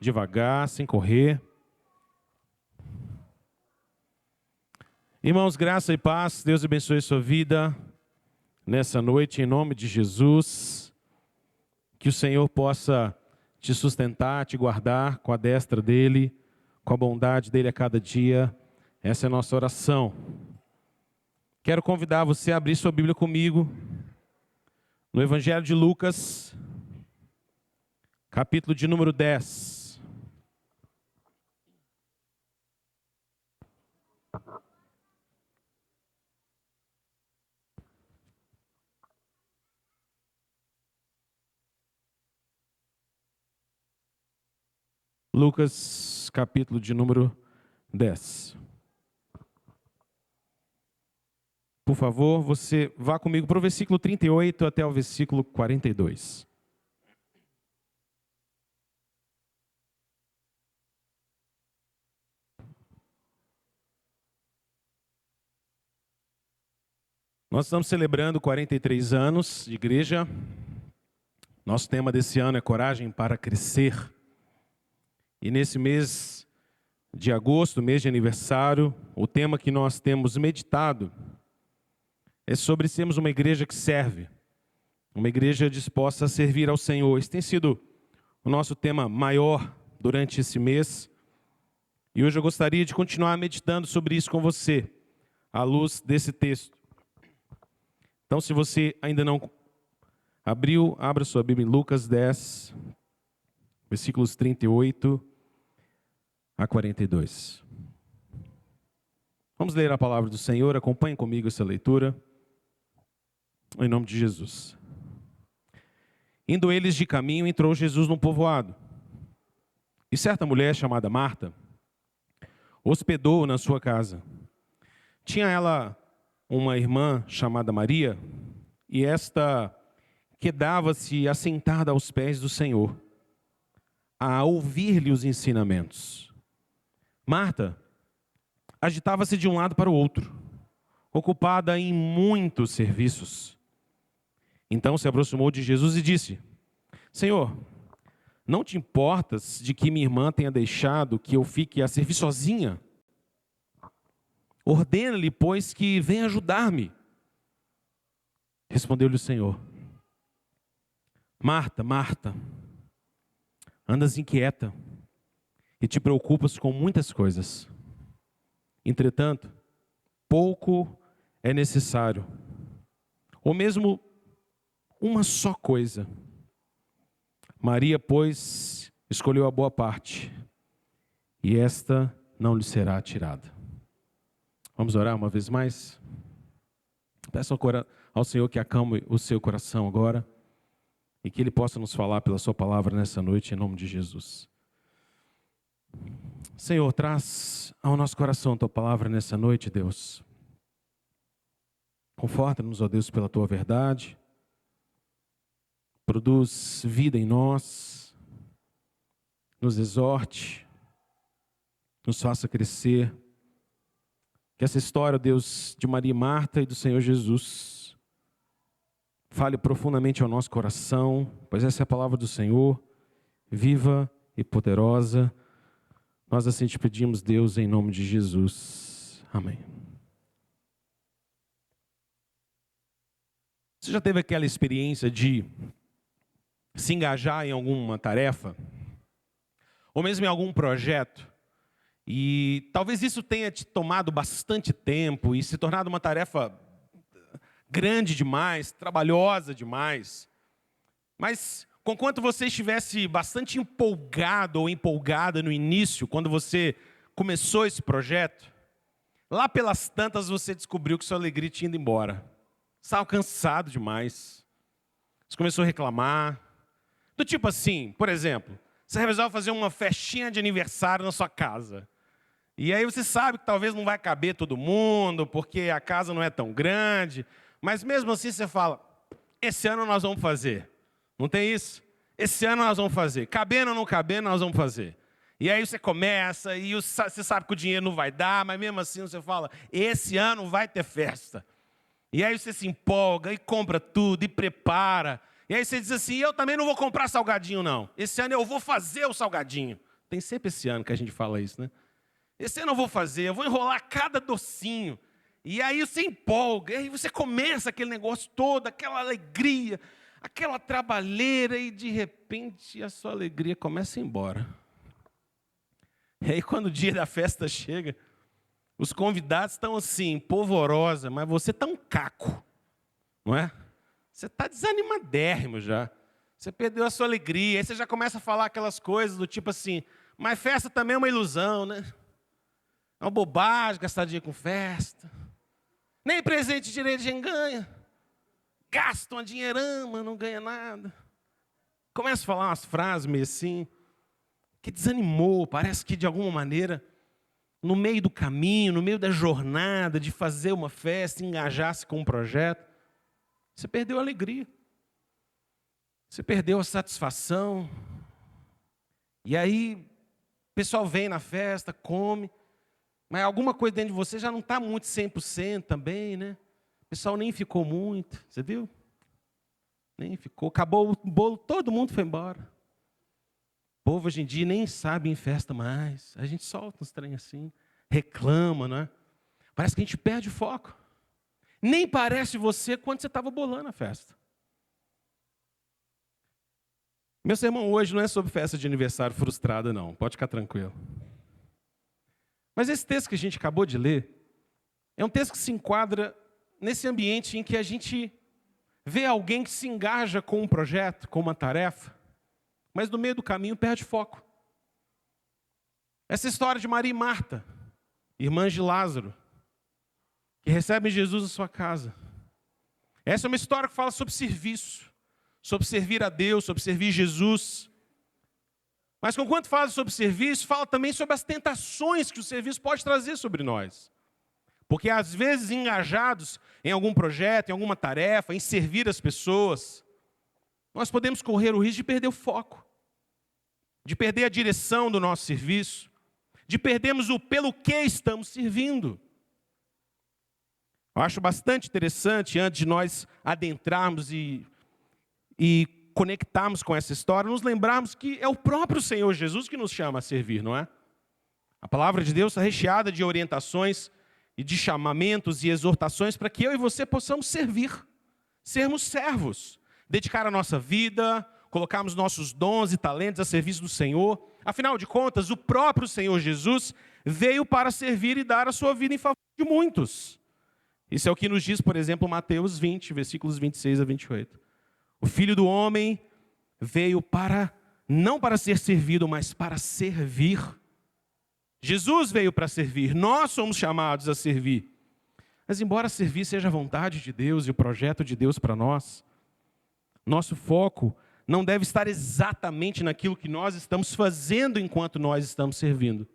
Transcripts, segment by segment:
devagar, sem correr. Irmãos, graça e paz, Deus abençoe sua vida nessa noite, em nome de Jesus. Que o Senhor possa te sustentar, te guardar com a destra dEle, com a bondade dEle a cada dia. Essa é a nossa oração. Quero convidar você a abrir sua Bíblia comigo no Evangelho de Lucas, capítulo de número 10. Lucas, capítulo de número 10. Por favor, você vá comigo para o versículo 38 até o versículo 42. Nós estamos celebrando 43 anos de igreja. Nosso tema desse ano é Coragem para Crescer. E nesse mês de agosto, mês de aniversário, o tema que nós temos meditado é sobre sermos uma igreja que serve, uma igreja disposta a servir ao Senhor. Esse tem sido o nosso tema maior durante esse mês. E hoje eu gostaria de continuar meditando sobre isso com você, à luz desse texto. Então, se você ainda não abriu, abra sua Bíblia em Lucas 10, versículos 38 a 42. Vamos ler a palavra do Senhor, acompanhe comigo essa leitura, em nome de Jesus. Indo eles de caminho, entrou Jesus num povoado. E certa mulher chamada Marta hospedou-o na sua casa. Tinha ela uma irmã chamada Maria, e esta quedava-se assentada aos pés do Senhor, a ouvir-lhe os ensinamentos. Marta agitava-se de um lado para o outro, ocupada em muitos serviços. Então se aproximou de Jesus e disse: Senhor, não te importas de que minha irmã tenha deixado que eu fique a servir sozinha? Ordena-lhe, pois, que venha ajudar-me. Respondeu-lhe o Senhor: Marta, Marta, andas inquieta e te preocupas com muitas coisas. Entretanto, pouco é necessário, ou mesmo uma só coisa. Maria, pois, escolheu a boa parte, e esta não lhe será tirada. Vamos orar uma vez mais? Peça ao Senhor que acalme o seu coração agora, e que Ele possa nos falar pela sua palavra nessa noite, em nome de Jesus. Senhor, traz ao nosso coração a tua palavra nessa noite, Deus. Conforta-nos, ó Deus, pela tua verdade. Produz vida em nós. Nos exorte. Nos faça crescer. Que essa história, Deus, de Maria e Marta e do Senhor Jesus fale profundamente ao nosso coração, pois essa é a palavra do Senhor, viva e poderosa. Nós assim te pedimos, Deus, em nome de Jesus. Amém. Você já teve aquela experiência de se engajar em alguma tarefa? Ou mesmo em algum projeto? E talvez isso tenha te tomado bastante tempo e se tornado uma tarefa grande demais, trabalhosa demais. Mas conquanto você estivesse bastante empolgado ou empolgada no início, quando você começou esse projeto, lá pelas tantas você descobriu que sua alegria tinha ido embora. Você estava cansado demais. Você começou a reclamar. Do tipo assim, por exemplo, você resolve fazer uma festinha de aniversário na sua casa. E aí você sabe que talvez não vai caber todo mundo, porque a casa não é tão grande. Mas mesmo assim você fala, esse ano nós vamos fazer. Não tem isso? Esse ano nós vamos fazer. Cabendo ou não cabendo, nós vamos fazer. E aí você começa, e você sabe que o dinheiro não vai dar, mas mesmo assim você fala, esse ano vai ter festa. E aí você se empolga, e compra tudo, e prepara. E aí você diz assim, eu também não vou comprar salgadinho não. Esse ano eu vou fazer o salgadinho. Tem sempre esse ano que a gente fala isso, né? Esse ano eu vou fazer, eu vou enrolar cada docinho. E aí você empolga, e aí você começa aquele negócio todo, aquela alegria, aquela trabalheira, e de repente a sua alegria começa a ir embora. E aí quando o dia da festa chega, os convidados estão assim, polvorosa, mas você está um caco, não é? Você está desanimadérrimo já. Você perdeu a sua alegria, aí você já começa a falar aquelas coisas do tipo assim, mas festa também é uma ilusão, né? É uma bobagem gastar dinheiro com festa. Nem presente direito de ganha. Gasta uma dinheirama, não ganha nada. Começa a falar umas frases meio assim, que desanimou, parece que de alguma maneira, no meio do caminho, no meio da jornada de fazer uma festa, engajar-se com um projeto, você perdeu a alegria. Você perdeu a satisfação. E aí, o pessoal vem na festa, come, mas alguma coisa dentro de você já não está muito 100% também, né? O pessoal nem ficou muito, você viu? Nem ficou. Acabou o bolo, todo mundo foi embora. O povo hoje em dia nem sabe em festa mais. A gente solta uns trem assim, reclama, né? Parece que a gente perde o foco. Nem parece você quando você estava bolando a festa. Meu sermão hoje não é sobre festa de aniversário frustrada, não. Pode ficar tranquilo. Mas esse texto que a gente acabou de ler é um texto que se enquadra nesse ambiente em que a gente vê alguém que se engaja com um projeto, com uma tarefa, mas no meio do caminho perde foco. Essa história de Maria e Marta, irmãs de Lázaro, que recebem Jesus em sua casa. Essa é uma história que fala sobre serviço, sobre servir a Deus, sobre servir Jesus. Mas enquanto fala sobre serviço, fala também sobre as tentações que o serviço pode trazer sobre nós. Porque às vezes engajados em algum projeto, em alguma tarefa, em servir as pessoas, nós podemos correr o risco de perder o foco, de perder a direção do nosso serviço, de perdermos o pelo que estamos servindo. Eu acho bastante interessante, antes de nós adentrarmos e conectarmos com essa história, nos lembrarmos que é o próprio Senhor Jesus que nos chama a servir, não é? A palavra de Deus está recheada de orientações e de chamamentos e exortações para que eu e você possamos servir, sermos servos, dedicar a nossa vida, colocarmos nossos dons e talentos a serviço do Senhor. Afinal de contas, o próprio Senhor Jesus veio para servir e dar a sua vida em favor de muitos. Isso é o que nos diz, por exemplo, Mateus 20, versículos 26 a 28. O Filho do Homem veio não para ser servido, mas para servir. Jesus veio para servir, nós somos chamados a servir. Mas embora servir seja a vontade de Deus e o projeto de Deus para nós, nosso foco não deve estar exatamente naquilo que nós estamos fazendo enquanto nós estamos servindo.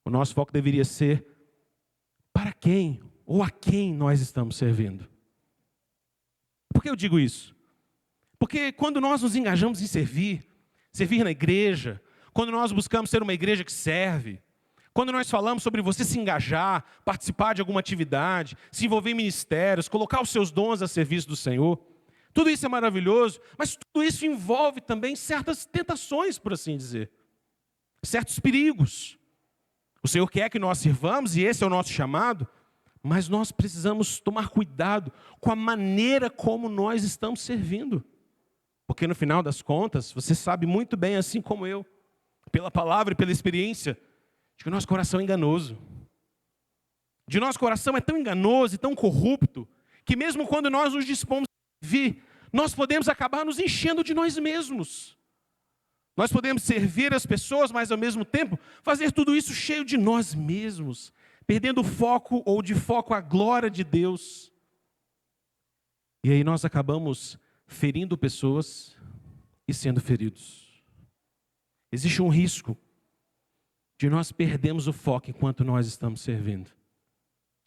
O nosso foco deveria ser para quem ou a quem nós estamos servindo. Por que eu digo isso? Porque quando nós nos engajamos em servir na igreja, quando nós buscamos ser uma igreja que serve, quando nós falamos sobre você se engajar, participar de alguma atividade, se envolver em ministérios, colocar os seus dons a serviço do Senhor, tudo isso é maravilhoso, mas tudo isso envolve também certas tentações, por assim dizer, certos perigos. O Senhor quer que nós sirvamos, e esse é o nosso chamado, mas nós precisamos tomar cuidado com a maneira como nós estamos servindo. Porque no final das contas, você sabe muito bem, assim como eu, pela palavra e pela experiência, de que o nosso coração é enganoso. De nosso coração é tão enganoso e tão corrupto, que mesmo quando nós nos dispomos a servir, nós podemos acabar nos enchendo de nós mesmos. Nós podemos servir as pessoas, mas ao mesmo tempo fazer tudo isso cheio de nós mesmos, perdendo o foco ou de foco a glória de Deus. E aí nós acabamos ferindo pessoas e sendo feridos. Existe um risco de nós perdermos o foco enquanto nós estamos servindo.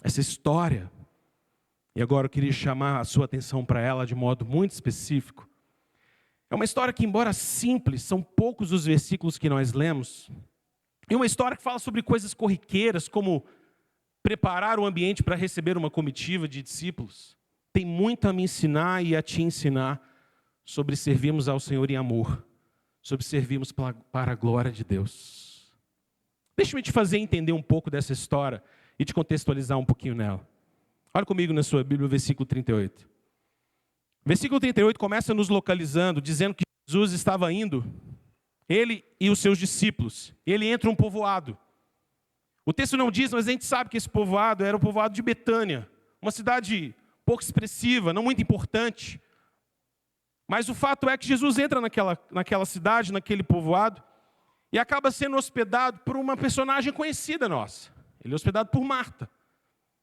Essa história, e agora eu queria chamar a sua atenção para ela de modo muito específico. É uma história que, embora simples, são poucos os versículos que nós lemos. É uma história que fala sobre coisas corriqueiras, como preparar o ambiente para receber uma comitiva de discípulos. Tem muito a me ensinar e a te ensinar sobre servirmos ao Senhor em amor, sobre servirmos para a glória de Deus. Deixa-me te fazer entender um pouco dessa história e te contextualizar um pouquinho nela. Olha comigo na sua Bíblia, o versículo 38. Versículo 38 começa nos localizando, dizendo que Jesus estava indo, ele e os seus discípulos. Ele entra um povoado. O texto não diz, mas a gente sabe que esse povoado era o povoado de Betânia, uma cidade pouco expressiva, não muito importante. Mas o fato é que Jesus entra naquela cidade, naquele povoado, e acaba sendo hospedado por uma personagem conhecida nossa. Ele é hospedado por Marta.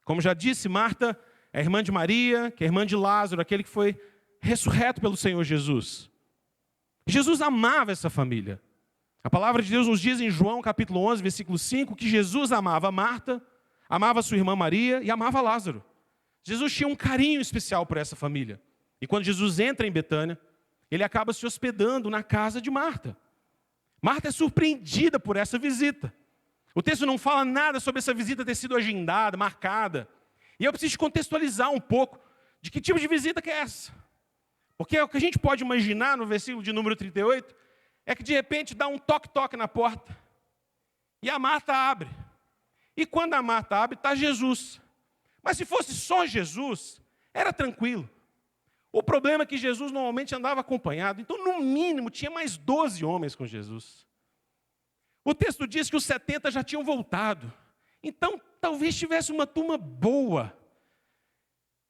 Como já disse, Marta é irmã de Maria, que é irmã de Lázaro, aquele que foi ressurreto pelo Senhor Jesus. Jesus amava essa família. A palavra de Deus nos diz em João capítulo 11, versículo 5, que Jesus amava Marta, amava sua irmã Maria e amava Lázaro. Jesus tinha um carinho especial por essa família. E quando Jesus entra em Betânia, ele acaba se hospedando na casa de Marta. Marta é surpreendida por essa visita. O texto não fala nada sobre essa visita ter sido agendada, marcada. E eu preciso contextualizar um pouco de que tipo de visita que é essa. Porque o que a gente pode imaginar no versículo de número 38 é que de repente dá um toque-toque na porta e a Marta abre. E quando a Marta abre, está Jesus. Mas se fosse só Jesus, era tranquilo. O problema é que Jesus normalmente andava acompanhado. Então, no mínimo, tinha mais 12 homens com Jesus. O texto diz que os 70 já tinham voltado. Então, talvez tivesse uma turma boa.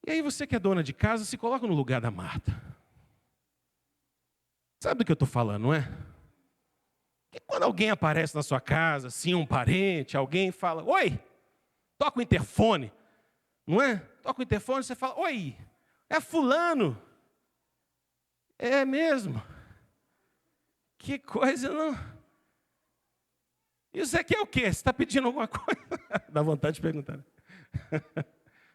E aí você que é dona de casa, se coloca no lugar da Marta. Sabe do que eu estou falando, não é? Que quando alguém aparece na sua casa, assim, um parente, alguém fala, oi, toca o interfone, não é? Toca o interfone, você fala, oi, é fulano. É mesmo? Que coisa, não? E você quer o quê? Você está pedindo alguma coisa? Dá vontade de perguntar.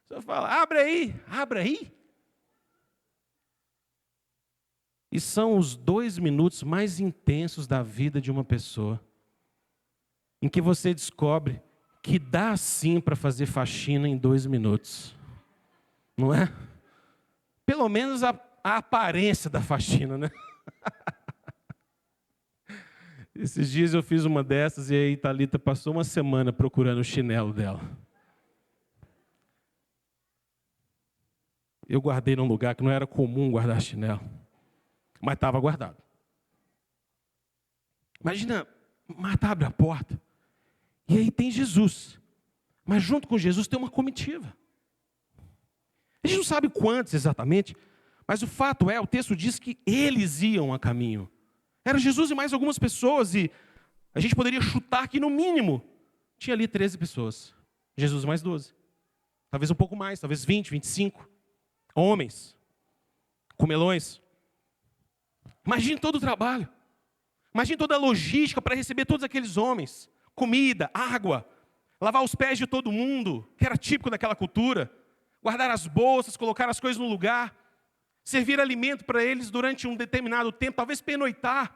Você fala, abre aí, abre aí. E são os 2 minutos mais intensos da vida de uma pessoa, em que você descobre que dá sim para fazer faxina em 2 minutos. Não é? Pelo menos a aparência da faxina, né? Esses dias eu fiz uma dessas e aí Thalita passou uma semana procurando o chinelo dela. Eu guardei num lugar que não era comum guardar chinelo, mas estava guardado. Imagina, Marta abre a porta e aí tem Jesus. Mas junto com Jesus tem uma comitiva. A gente não sabe quantos exatamente, mas o fato é, o texto diz que eles iam a caminho. Era Jesus e mais algumas pessoas, e a gente poderia chutar que no mínimo tinha ali 13 pessoas. Jesus mais 12. Talvez um pouco mais, talvez 20, 25. Homens, comelões. Imagine todo o trabalho. Imagine toda a logística para receber todos aqueles homens. Comida, água, lavar os pés de todo mundo, que era típico daquela cultura. Guardar as bolsas, colocar as coisas no lugar. Servir alimento para eles durante um determinado tempo, talvez pernoitar.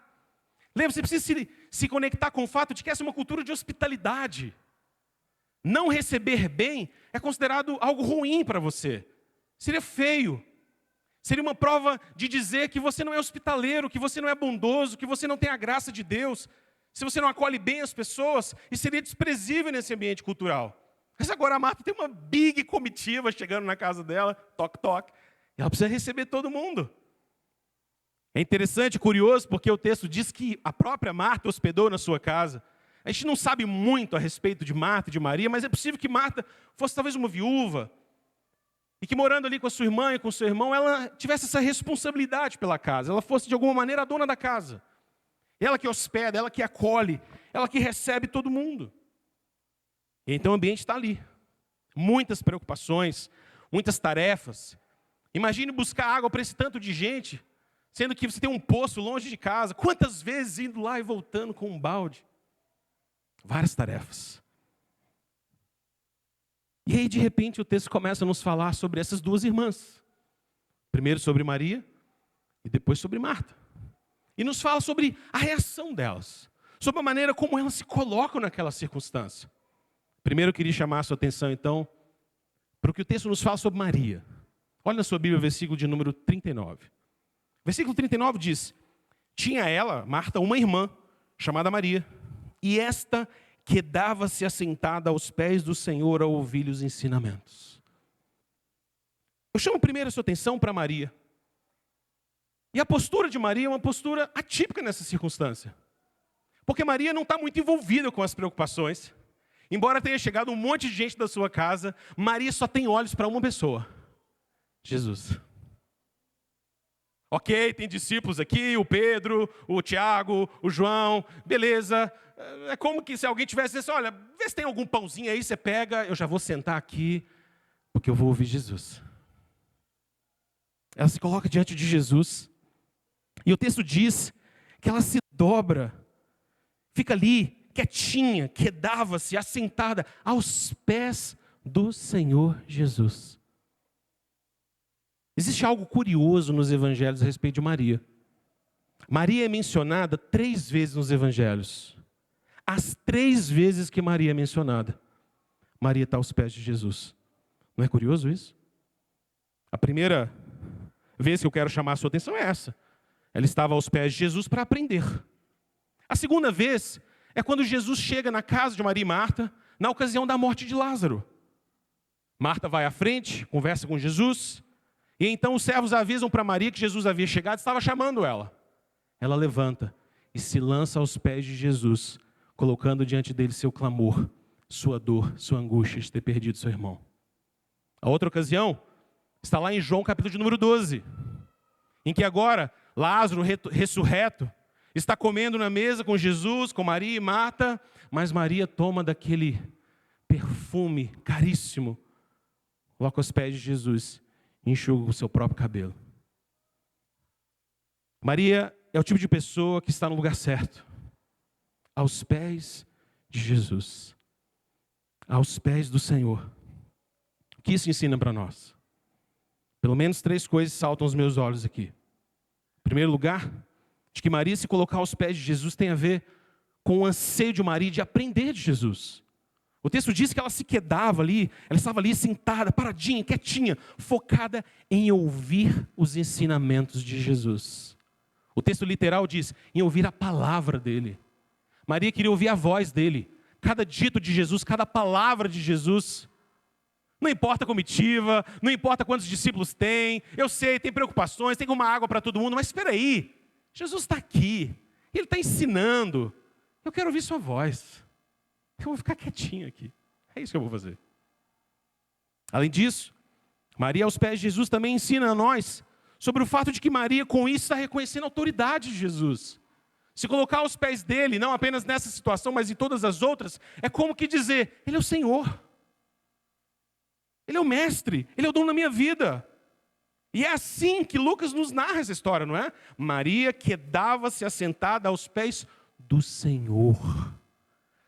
Lembra, você precisa se conectar com o fato de que essa é uma cultura de hospitalidade. Não receber bem é considerado algo ruim para você. Seria feio. Seria uma prova de dizer que você não é hospitaleiro, que você não é bondoso, que você não tem a graça de Deus, se você não acolhe bem as pessoas, e seria desprezível nesse ambiente cultural. Mas agora a Marta tem uma big comitiva chegando na casa dela, toque, toque. Ela precisa receber todo mundo. É interessante, curioso, porque o texto diz que a própria Marta hospedou na sua casa. A gente não sabe muito a respeito de Marta e de Maria, mas é possível que Marta fosse talvez uma viúva, e que morando ali com a sua irmã e com o seu irmão, ela tivesse essa responsabilidade pela casa. Ela fosse de alguma maneira a dona da casa. Ela que hospeda, ela que acolhe, ela que recebe todo mundo. E então o ambiente está ali. Muitas preocupações, muitas tarefas. Imagine buscar água para esse tanto de gente, sendo que você tem um poço longe de casa. Quantas vezes indo lá e voltando com um balde? Várias tarefas. E aí, de repente, o texto começa a nos falar sobre essas 2 irmãs. Primeiro sobre Maria e depois sobre Marta. E nos fala sobre a reação delas, sobre a maneira como elas se colocam naquela circunstância. Primeiro eu queria chamar a sua atenção, então, para o que o texto nos fala sobre Maria. Olha na sua Bíblia o versículo de número 39. Versículo 39 diz: Tinha ela, Marta, uma irmã, chamada Maria. E esta quedava-se assentada aos pés do Senhor a ouvir os ensinamentos. Eu chamo primeiro a sua atenção para Maria. E a postura de Maria é uma postura atípica nessa circunstância. Porque Maria não está muito envolvida com as preocupações. Embora tenha chegado um monte de gente da sua casa, Maria só tem olhos para uma pessoa: Jesus. Ok, tem discípulos aqui, o Pedro, o Tiago, o João, beleza. É como que se alguém tivesse dito, olha, vê se tem algum pãozinho aí, você pega, eu já vou sentar aqui, porque eu vou ouvir Jesus. Ela se coloca diante de Jesus, e o texto diz que ela se dobra, fica ali, quietinha, quedava-se, assentada aos pés do Senhor Jesus. Existe algo curioso nos evangelhos a respeito de Maria. Maria é mencionada 3 vezes nos evangelhos. As 3 vezes que Maria é mencionada, Maria está aos pés de Jesus. Não é curioso isso? A primeira vez que eu quero chamar a sua atenção é essa. Ela estava aos pés de Jesus para aprender. A segunda vez é quando Jesus chega na casa de Maria e Marta, na ocasião da morte de Lázaro. Marta vai à frente, conversa com Jesus, e então os servos avisam para Maria que Jesus havia chegado e estava chamando ela. Ela levanta e se lança aos pés de Jesus, colocando diante dele seu clamor, sua dor, sua angústia de ter perdido seu irmão. A outra ocasião está lá em João capítulo de número 12, em que agora Lázaro ressurreto está comendo na mesa com Jesus, com Maria e Marta, mas Maria toma daquele perfume caríssimo, coloca aos pés de Jesus e enxuga o seu próprio cabelo. Maria é o tipo de pessoa que está no lugar certo, aos pés de Jesus, aos pés do Senhor. O que isso ensina para nós? Pelo menos 3 coisas saltam aos meus olhos aqui. Em primeiro lugar, de que Maria se colocar aos pés de Jesus tem a ver com o anseio de Maria de aprender de Jesus. O texto diz que ela se quedava ali, ela estava ali sentada, paradinha, quietinha, focada em ouvir os ensinamentos de Jesus. O texto literal diz, em ouvir a palavra dele. Maria queria ouvir a voz dele, cada dito de Jesus, cada palavra de Jesus. Não importa a comitiva, não importa quantos discípulos tem, eu sei, tem preocupações, tem uma água para todo mundo, mas espera aí, Jesus está aqui, Ele está ensinando, eu quero ouvir sua voz. Eu vou ficar quietinho aqui. É isso que eu vou fazer. Além disso, Maria aos pés de Jesus também ensina a nós sobre o fato de que Maria com isso está reconhecendo a autoridade de Jesus. Se colocar aos pés dele, não apenas nessa situação, mas em todas as outras, é como que dizer, Ele é o Senhor. Ele é o mestre, Ele é o dono da minha vida. E é assim que Lucas nos narra essa história, não é? Maria quedava-se assentada aos pés do Senhor.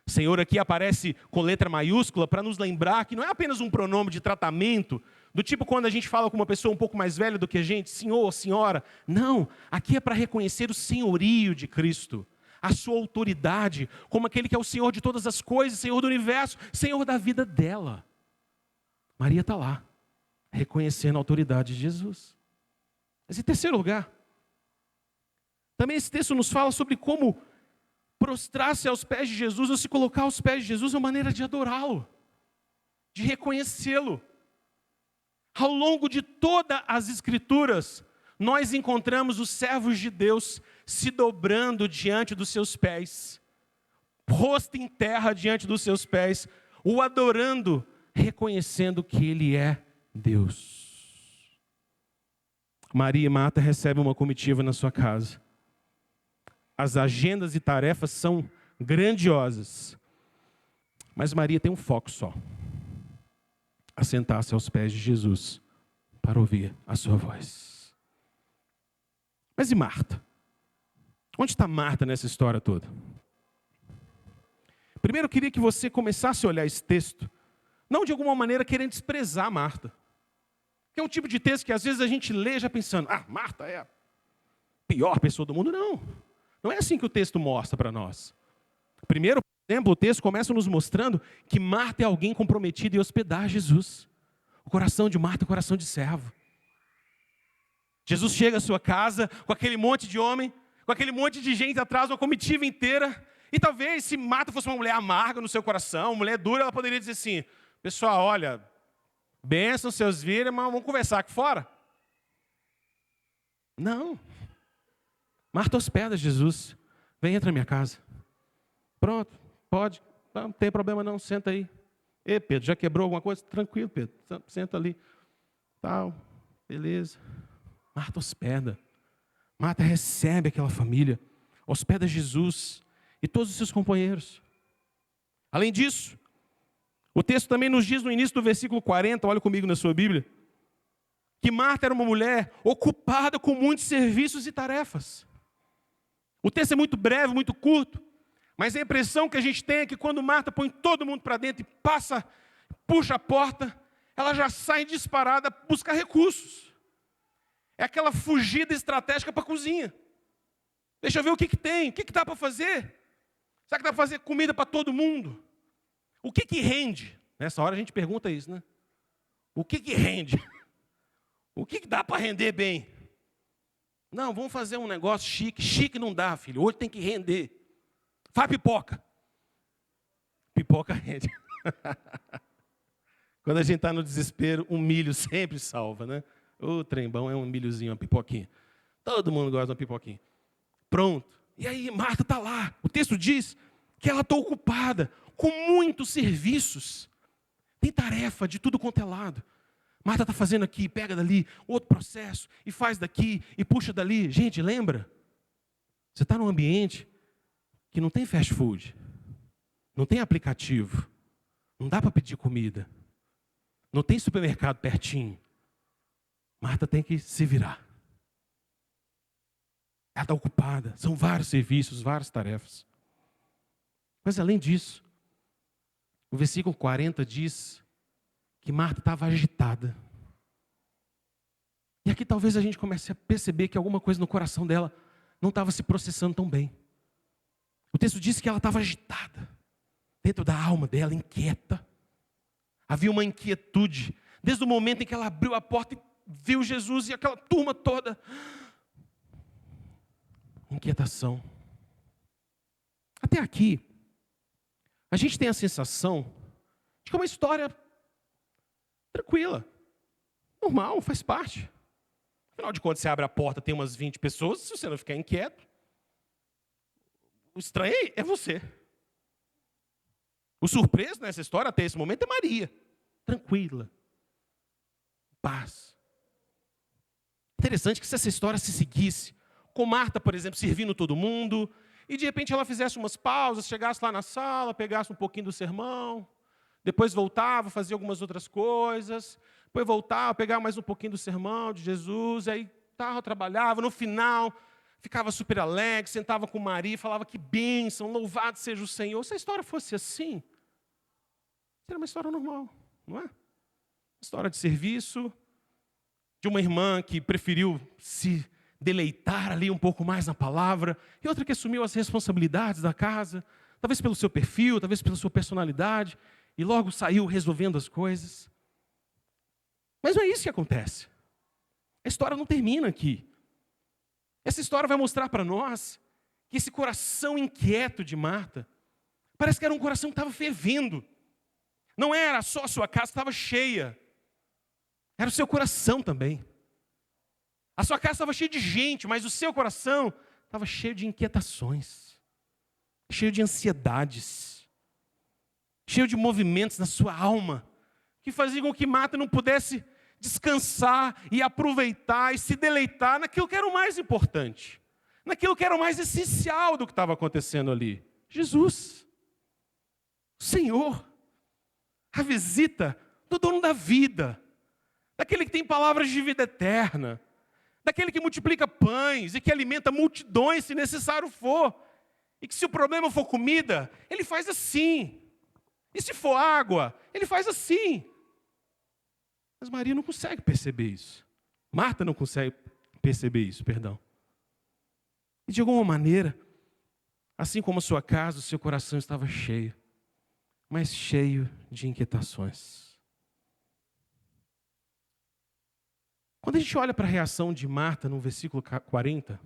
Senhor aqui aparece com letra maiúscula para nos lembrar que não é apenas um pronome de tratamento, do tipo quando a gente fala com uma pessoa um pouco mais velha do que a gente, senhor, senhora. Não, aqui é para reconhecer o senhorio de Cristo, a sua autoridade, como aquele que é o Senhor de todas as coisas, Senhor do universo, Senhor da vida dela. Maria está lá, reconhecendo a autoridade de Jesus. Mas em terceiro lugar, também esse texto nos fala sobre como prostrar-se aos pés de Jesus, ou se colocar aos pés de Jesus, é uma maneira de adorá-lo, de reconhecê-lo. Ao longo de todas as Escrituras, nós encontramos os servos de Deus se dobrando diante dos seus pés, rosto em terra diante dos seus pés, o adorando, reconhecendo que Ele é Deus. Maria e Marta recebem uma comitiva na sua casa. As agendas e tarefas são grandiosas. Mas Maria tem um foco só. Assentar-se aos pés de Jesus para ouvir a sua voz. Mas e Marta? Onde está Marta nessa história toda? Primeiro eu queria que você começasse a olhar esse texto, não de alguma maneira querendo desprezar Marta. Que é um tipo de texto que às vezes a gente lê já pensando, Marta é a pior pessoa do mundo. Não. Não é assim que o texto mostra para nós. Primeiro, por exemplo, o texto começa nos mostrando que Marta é alguém comprometido em hospedar Jesus. O coração de Marta é o coração de servo. Jesus chega à sua casa com aquele monte de homem. com aquele monte de gente atrás, uma comitiva inteira. E talvez, se Marta fosse uma mulher amarga no seu coração, uma mulher dura, ela poderia dizer assim: pessoal, olha, bênção seus viram, mas vamos conversar aqui fora. Não. Marta hospeda Jesus. Vem, entra na minha casa. Pronto, pode. Não tem problema não, senta aí. Ei, Pedro, já quebrou alguma coisa? Tranquilo, Pedro. Senta ali. Tal, beleza. Marta hospeda. Marta recebe aquela família. Hospeda Jesus e todos os seus companheiros. Além disso, o texto também nos diz no início do versículo 40, olha comigo na sua Bíblia, que Marta era uma mulher ocupada com muitos serviços e tarefas. O texto é muito breve, muito curto, mas a impressão que a gente tem é que quando Marta põe todo mundo para dentro e puxa a porta, ela já sai disparada para buscar recursos. É aquela fugida estratégica para a cozinha. Deixa eu ver o que tem, o que dá para fazer. Será que dá para fazer comida para todo mundo? O que rende? Nessa hora a gente pergunta isso, né? O que rende? O que dá para render bem? Não, vamos fazer um negócio chique. Chique não dá, filho. Hoje tem que render. Faz pipoca. Pipoca rende. Quando a gente está no desespero, um milho sempre salva, né? O trembão é um milhozinho, uma pipoquinha. Todo mundo gosta de uma pipoquinha. Pronto. E aí Marta está lá. O texto diz que ela está ocupada com muitos serviços. Tem tarefa de tudo quanto é lado. Marta está fazendo aqui, pega dali, outro processo, e faz daqui, e puxa dali. Gente, lembra? Você está num ambiente que não tem fast food, não tem aplicativo, não dá para pedir comida, não tem supermercado pertinho. Marta tem que se virar. Ela está ocupada, são vários serviços, várias tarefas. Mas além disso, o versículo 40 diz que Marta estava agitada. E aqui talvez a gente comece a perceber que alguma coisa no coração dela não estava se processando tão bem. O texto diz que ela estava agitada, dentro da alma dela, inquieta. Havia uma inquietude, desde o momento em que ela abriu a porta e viu Jesus e aquela turma toda. Inquietação. Até aqui, a gente tem a sensação de que é uma história tranquila, normal, faz parte. Afinal de contas, você abre a porta, tem umas 20 pessoas, se você não ficar inquieto, o estranho é você. O surpreso nessa história, até esse momento, é Maria. Tranquila. Paz. Interessante que se essa história se seguisse, com Marta, por exemplo, servindo todo mundo, e de repente ela fizesse umas pausas, chegasse lá na sala, pegasse um pouquinho do sermão, depois voltava, fazia algumas outras coisas, depois voltava, pegava mais um pouquinho do sermão de Jesus, aí trabalhava, no final ficava super alegre, sentava com Maria e falava que bênção, louvado seja o Senhor. Se a história fosse assim, seria uma história normal, não é? História de serviço, de uma irmã que preferiu se deleitar ali um pouco mais na palavra, e outra que assumiu as responsabilidades da casa, talvez pelo seu perfil, talvez pela sua personalidade, e logo saiu resolvendo as coisas. Mas não é isso que acontece. A história não termina aqui. Essa história vai mostrar para nós que esse coração inquieto de Marta, parece que era um coração que estava fervendo. Não era só a sua casa, estava cheia. Era o seu coração também. A sua casa estava cheia de gente, mas o seu coração estava cheio de inquietações, cheio de ansiedades, cheio de movimentos na sua alma, que faziam com que Marta não pudesse descansar e aproveitar e se deleitar naquilo que era o mais importante, naquilo que era o mais essencial do que estava acontecendo ali. Jesus, o Senhor, a visita do dono da vida, daquele que tem palavras de vida eterna, daquele que multiplica pães e que alimenta multidões se necessário for, e que se o problema for comida, ele faz assim, e se for água, ele faz assim. Mas Maria não consegue perceber isso. Marta não consegue perceber isso, perdão. E de alguma maneira, assim como a sua casa, o seu coração estava cheio, mas cheio de inquietações. Quando a gente olha para a reação de Marta no versículo 40,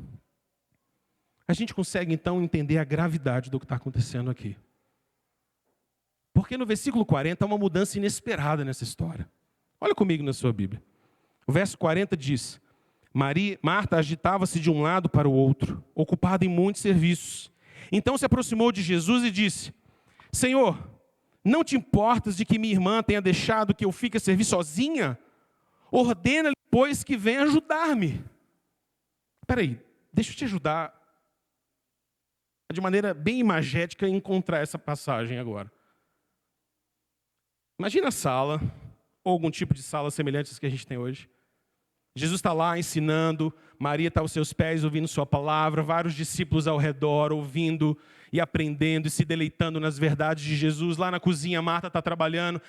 a gente consegue então entender a gravidade do que está acontecendo aqui. Porque no versículo 40 há uma mudança inesperada nessa história. Olha comigo na sua Bíblia. O verso 40 diz: Marta agitava-se de um lado para o outro, ocupada em muitos serviços. Então se aproximou de Jesus e disse: Senhor, não te importas de que minha irmã tenha deixado que eu fique a servir sozinha? Ordena-lhe, pois, que venha ajudar-me. Espera aí, deixa eu te ajudar de maneira bem imagética a encontrar essa passagem agora. Imagina a sala, ou algum tipo de sala semelhante às que a gente tem hoje. Jesus está lá ensinando, Maria está aos seus pés ouvindo sua palavra, vários discípulos ao redor ouvindo e aprendendo e se deleitando nas verdades de Jesus. Lá na cozinha, Marta está trabalhando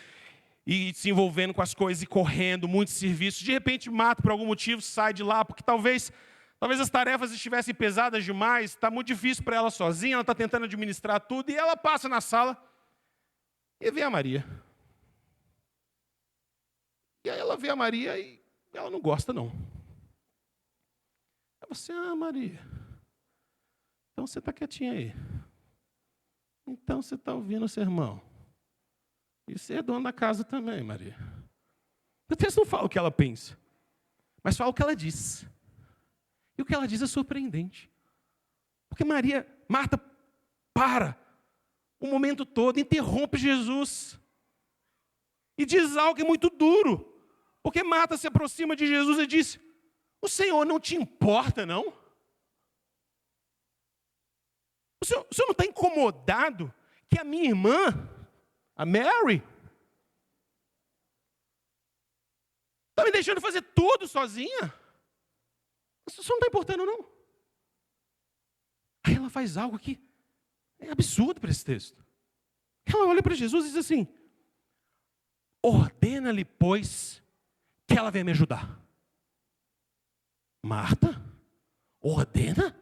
e se envolvendo com as coisas e correndo, muitos serviços. De repente, Marta, por algum motivo, sai de lá, porque talvez as tarefas estivessem pesadas demais, está muito difícil para ela sozinha, ela está tentando administrar tudo, e ela passa na sala e vê a Maria. E aí ela vê a Maria e ela não gosta, não. Ela assim: Maria, então você está quietinha aí. Então você está ouvindo o sermão. E você é dona da casa também, Maria. O texto não fala o que ela pensa, mas fala o que ela diz. E o que ela diz é surpreendente. Porque Marta para o momento todo, interrompe Jesus. E diz algo que é muito duro. Porque Marta se aproxima de Jesus e diz: o Senhor não te importa, não? O senhor não está incomodado que a minha irmã, a Mary, está me deixando fazer tudo sozinha? O senhor não está importando, não? Aí ela faz algo que é absurdo para esse texto. Ela olha para Jesus e diz assim: ordena-lhe, pois, que ela venha me ajudar. Marta, ordena?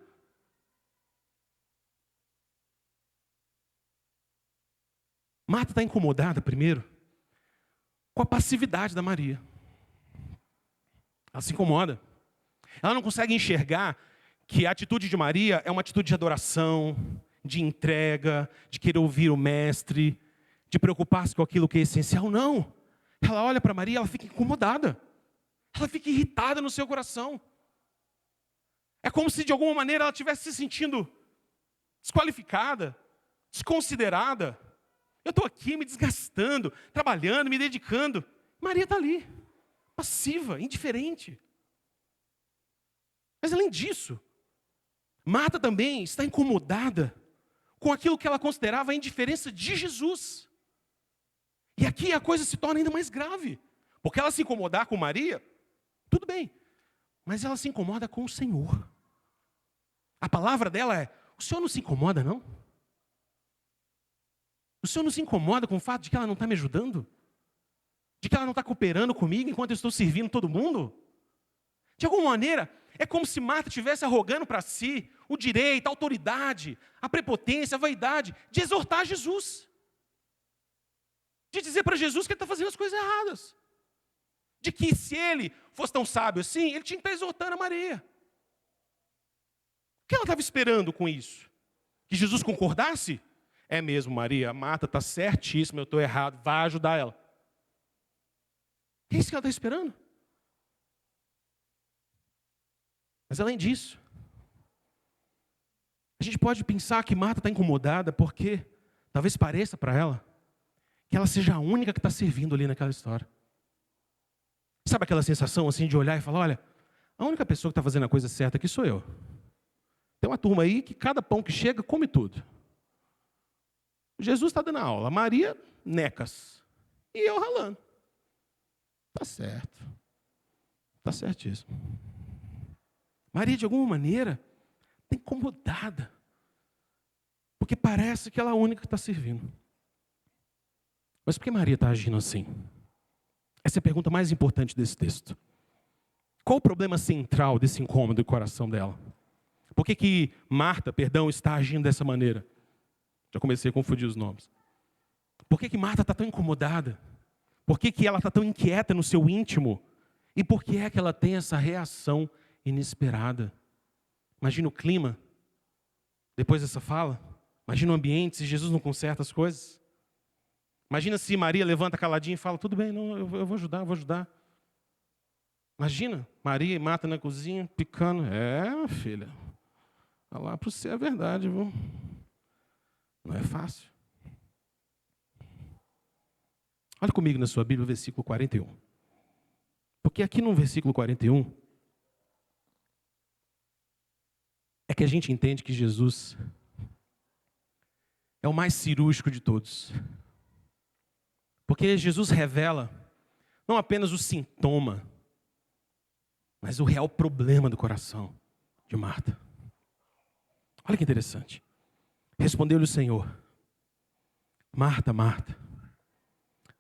Marta está incomodada, primeiro, com a passividade da Maria. Ela se incomoda. Ela não consegue enxergar que a atitude de Maria é uma atitude de adoração, de entrega, de querer ouvir o mestre, de preocupar-se com aquilo que é essencial. Não. Ela olha para Maria e ela fica incomodada. Ela fica irritada no seu coração. É como se de alguma maneira ela estivesse se sentindo desqualificada, desconsiderada. Eu estou aqui me desgastando, trabalhando, me dedicando. Maria está ali, passiva, indiferente. Mas além disso, Marta também está incomodada com aquilo que ela considerava a indiferença de Jesus. E aqui a coisa se torna ainda mais grave. Porque ela se incomodar com Maria, tudo bem. Mas ela se incomoda com o Senhor. A palavra dela é: o Senhor não se incomoda, não? O Senhor não se incomoda com o fato de que ela não está me ajudando? De que ela não está cooperando comigo enquanto eu estou servindo todo mundo? De alguma maneira, é como se Marta estivesse arrogando para si o direito, a autoridade, a prepotência, a vaidade de exortar Jesus. De dizer para Jesus que ele está fazendo as coisas erradas. De que se ele fosse tão sábio assim, ele tinha que estar exortando a Maria. O que ela estava esperando com isso? Que Jesus concordasse? É mesmo, Maria, a Marta está certíssima, eu estou errado, vai ajudar ela. É isso que ela está esperando. Mas além disso, a gente pode pensar que Marta está incomodada porque talvez pareça para ela que ela seja a única que está servindo ali naquela história. Sabe aquela sensação assim de olhar e falar: olha, a única pessoa que está fazendo a coisa certa aqui sou eu. Tem uma turma aí que cada pão que chega come tudo. Jesus está dando aula, Maria, necas. E eu ralando. Está certo. Está certíssimo. Maria, de alguma maneira, está incomodada. Porque parece que ela é a única que está servindo. Mas por que Maria está agindo assim? Essa é a pergunta mais importante desse texto. Qual o problema central desse incômodo do coração dela? Por que Marta, está agindo dessa maneira? Já comecei a confundir os nomes. Por que Marta está tão incomodada? Por que ela está tão inquieta no seu íntimo? E por que é que ela tem essa reação inesperada? Imagina o clima depois dessa fala? Imagina o ambiente, se Jesus não conserta as coisas. Imagina se Maria levanta caladinha e fala, tudo bem, não, eu vou ajudar, eu vou ajudar. Imagina, Maria e Marta na cozinha, picando. Minha filha, falar para você é verdade, viu? Não é fácil. Olha comigo na sua Bíblia, versículo 41. Porque aqui no versículo 41, é que a gente entende que Jesus é o mais cirúrgico de todos. Porque Jesus revela não apenas o sintoma, mas o real problema do coração de Marta. Olha que interessante. Respondeu-lhe o Senhor: Marta, Marta,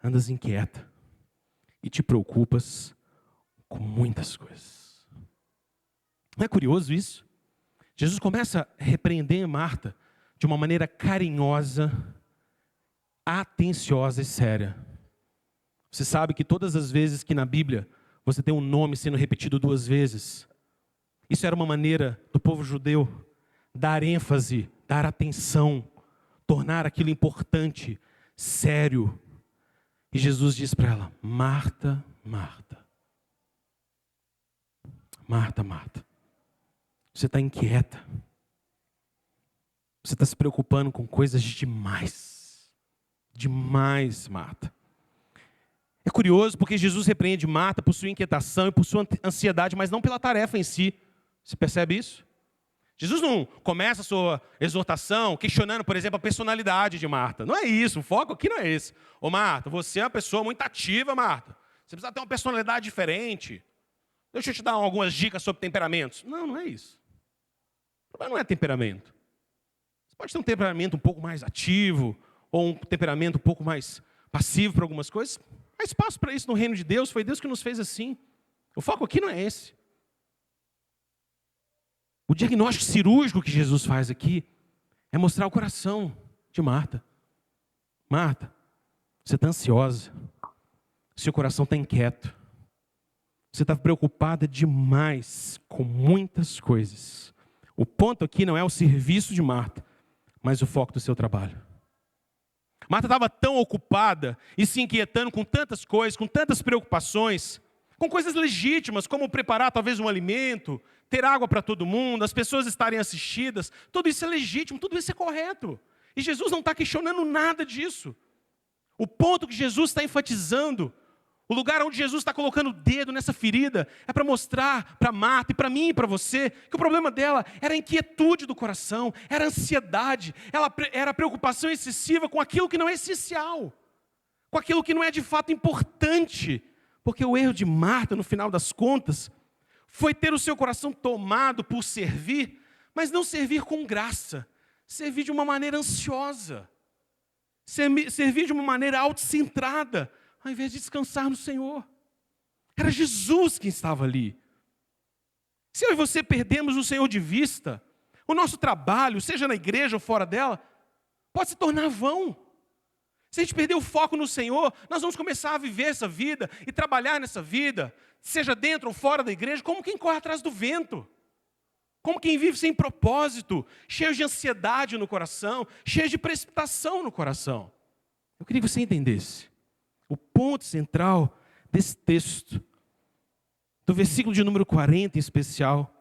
andas inquieta e te preocupas com muitas coisas. Não é curioso isso? Jesus começa a repreender Marta de uma maneira carinhosa, atenciosa e séria. Você sabe que todas as vezes que na Bíblia você tem um nome sendo repetido 2 vezes, isso era uma maneira do povo judeu dar ênfase, dar atenção, tornar aquilo importante, sério. E Jesus diz para ela: Marta, Marta. Marta, Marta. Você está inquieta. Você está se preocupando com coisas demais. Demais, Marta. É curioso porque Jesus repreende Marta por sua inquietação e por sua ansiedade, mas não pela tarefa em si. Você percebe isso? Jesus não começa a sua exortação questionando, por exemplo, a personalidade de Marta. Não é isso, o foco aqui não é esse. Ô Marta, você é uma pessoa muito ativa, Marta. Você precisa ter uma personalidade diferente. Deixa eu te dar algumas dicas sobre temperamentos. Não, não é isso. O problema não é temperamento. Você pode ter um temperamento um pouco mais ativo, ou um temperamento um pouco mais passivo para algumas coisas. Há espaço para isso no reino de Deus, foi Deus que nos fez assim. O foco aqui não é esse. O diagnóstico cirúrgico que Jesus faz aqui é mostrar o coração de Marta. Marta, você está ansiosa, seu coração está inquieto, você está preocupada demais com muitas coisas. O ponto aqui não é o serviço de Marta, mas o foco do seu trabalho. Marta estava tão ocupada e se inquietando com tantas coisas, com tantas preocupações, com coisas legítimas, como preparar talvez um alimento, ter água para todo mundo, as pessoas estarem assistidas. Tudo isso é legítimo, tudo isso é correto. E Jesus não está questionando nada disso. O ponto que Jesus está enfatizando, o lugar onde Jesus está colocando o dedo nessa ferida, é para mostrar para Marta e para mim e para você, que o problema dela era a inquietude do coração, era a ansiedade, era a preocupação excessiva com aquilo que não é essencial, com aquilo que não é de fato importante. Porque o erro de Marta, no final das contas, foi ter o seu coração tomado por servir, mas não servir com graça, servir de uma maneira ansiosa, servir de uma maneira autocentrada, ao invés de descansar no Senhor. Era Jesus quem estava ali. Se eu e você perdemos o Senhor de vista, o nosso trabalho, seja na igreja ou fora dela, pode se tornar vão. Se a gente perder o foco no Senhor, nós vamos começar a viver essa vida e trabalhar nessa vida, seja dentro ou fora da igreja, como quem corre atrás do vento. Como quem vive sem propósito, cheio de ansiedade no coração, cheio de precipitação no coração. Eu queria que você entendesse. O ponto central desse texto, do versículo de número 40 em especial,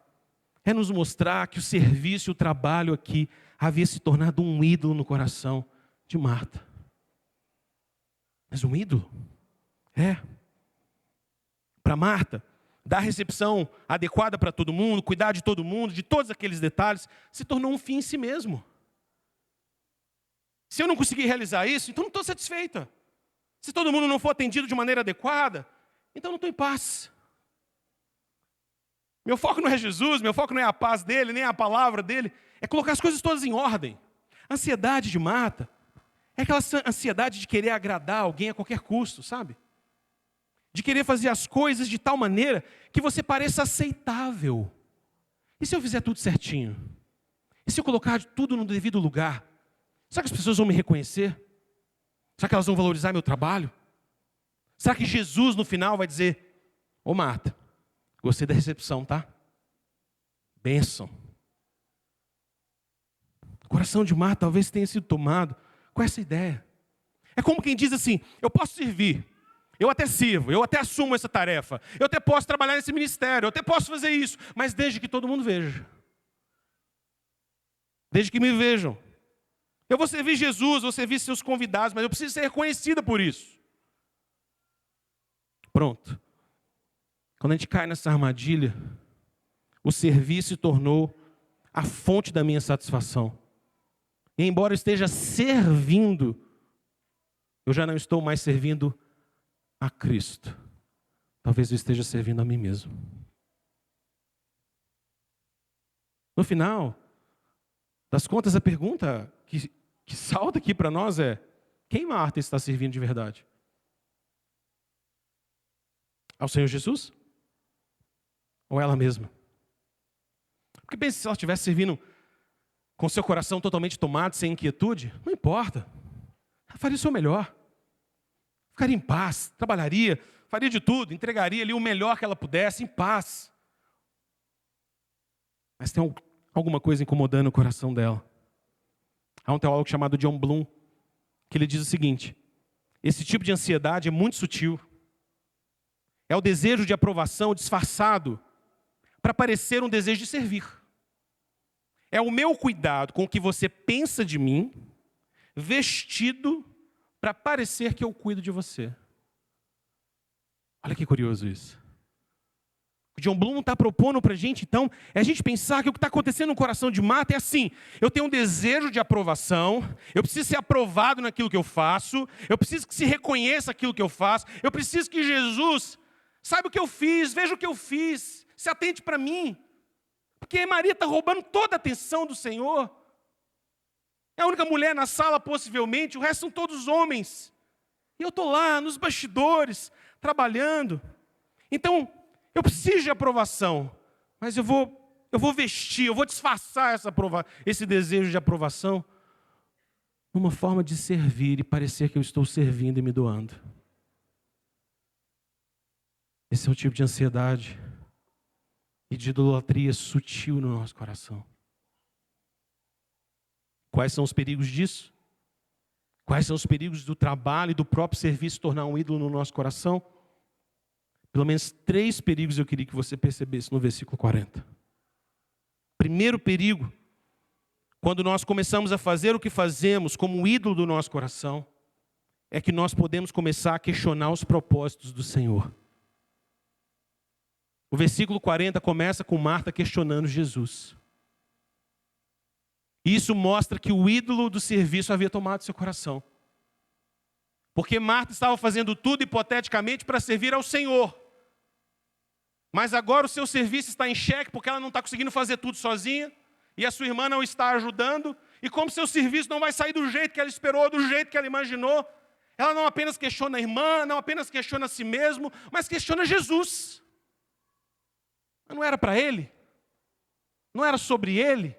é nos mostrar que o serviço e o trabalho aqui havia se tornado um ídolo no coração de Marta. Mas um ídolo? Para Marta, dar a recepção adequada para todo mundo, cuidar de todo mundo, de todos aqueles detalhes, se tornou um fim em si mesmo. Se eu não conseguir realizar isso, então não estou satisfeita. Se todo mundo não for atendido de maneira adequada, então não estou em paz. Meu foco não é Jesus, meu foco não é a paz dele, nem a palavra dele, é colocar as coisas todas em ordem. A ansiedade de Marta é aquela ansiedade de querer agradar alguém a qualquer custo, sabe? De querer fazer as coisas de tal maneira que você pareça aceitável. E se eu fizer tudo certinho? E se eu colocar tudo no devido lugar? Será que as pessoas vão me reconhecer? Será que elas vão valorizar meu trabalho? Será que Jesus no final vai dizer: ô Marta, gostei da recepção, tá? Bênção. O coração de Marta talvez tenha sido tomado com essa ideia. É como quem diz assim: eu posso servir, eu até sirvo, eu até assumo essa tarefa, eu até posso trabalhar nesse ministério, eu até posso fazer isso, mas desde que todo mundo veja. Desde que me vejam. Eu vou servir Jesus, vou servir seus convidados, mas eu preciso ser reconhecida por isso. Pronto. Quando a gente cai nessa armadilha, o servir se tornou a fonte da minha satisfação. E embora eu esteja servindo, eu já não estou mais servindo a Cristo. Talvez eu esteja servindo a mim mesmo. No final das contas, a pergunta que salta aqui para nós é: quem Marta está servindo de verdade? Ao Senhor Jesus? Ou ela mesma? Porque pense, se ela estivesse servindo com seu coração totalmente tomado, sem inquietude, não importa. Ela faria o seu melhor. Ficaria em paz, trabalharia, faria de tudo, entregaria ali o melhor que ela pudesse, em paz. Mas tem alguma coisa incomodando o coração dela. Há um teólogo chamado John Bloom, que ele diz o seguinte: esse tipo de ansiedade é muito sutil. É o desejo de aprovação disfarçado para parecer um desejo de servir. É o meu cuidado com o que você pensa de mim, vestido para parecer que eu cuido de você. Olha que curioso isso. O John Bloom está propondo para a gente, então, é a gente pensar que o que está acontecendo no coração de Marta é assim: eu tenho um desejo de aprovação, eu preciso ser aprovado naquilo que eu faço, eu preciso que se reconheça aquilo que eu faço, eu preciso que Jesus saiba o que eu fiz, veja o que eu fiz, se atente para mim. Porque Maria está roubando toda a atenção do Senhor. É a única mulher na sala, possivelmente, o resto são todos homens. E eu estou lá, nos bastidores, trabalhando. Então, eu preciso de aprovação, mas eu vou vestir, eu vou disfarçar esse desejo de aprovação numa forma de servir e parecer que eu estou servindo e me doando. Esse é o tipo de ansiedade e de idolatria sutil no nosso coração. Quais são os perigos disso? Quais são os perigos do trabalho e do próprio serviço tornar um ídolo no nosso coração? Pelo menos 3 perigos eu queria que você percebesse no versículo 40. Primeiro perigo, quando nós começamos a fazer o que fazemos como um ídolo do nosso coração, é que nós podemos começar a questionar os propósitos do Senhor. O versículo 40 começa com Marta questionando Jesus. Isso mostra que o ídolo do serviço havia tomado seu coração. Porque Marta estava fazendo tudo hipoteticamente para servir ao Senhor. Mas agora o seu serviço está em xeque porque ela não está conseguindo fazer tudo sozinha. E a sua irmã não está ajudando. E como seu serviço não vai sair do jeito que ela esperou, do jeito que ela imaginou, ela não apenas questiona a irmã, não apenas questiona a si mesmo, mas questiona Jesus. Mas não era para ele? Não era sobre ele?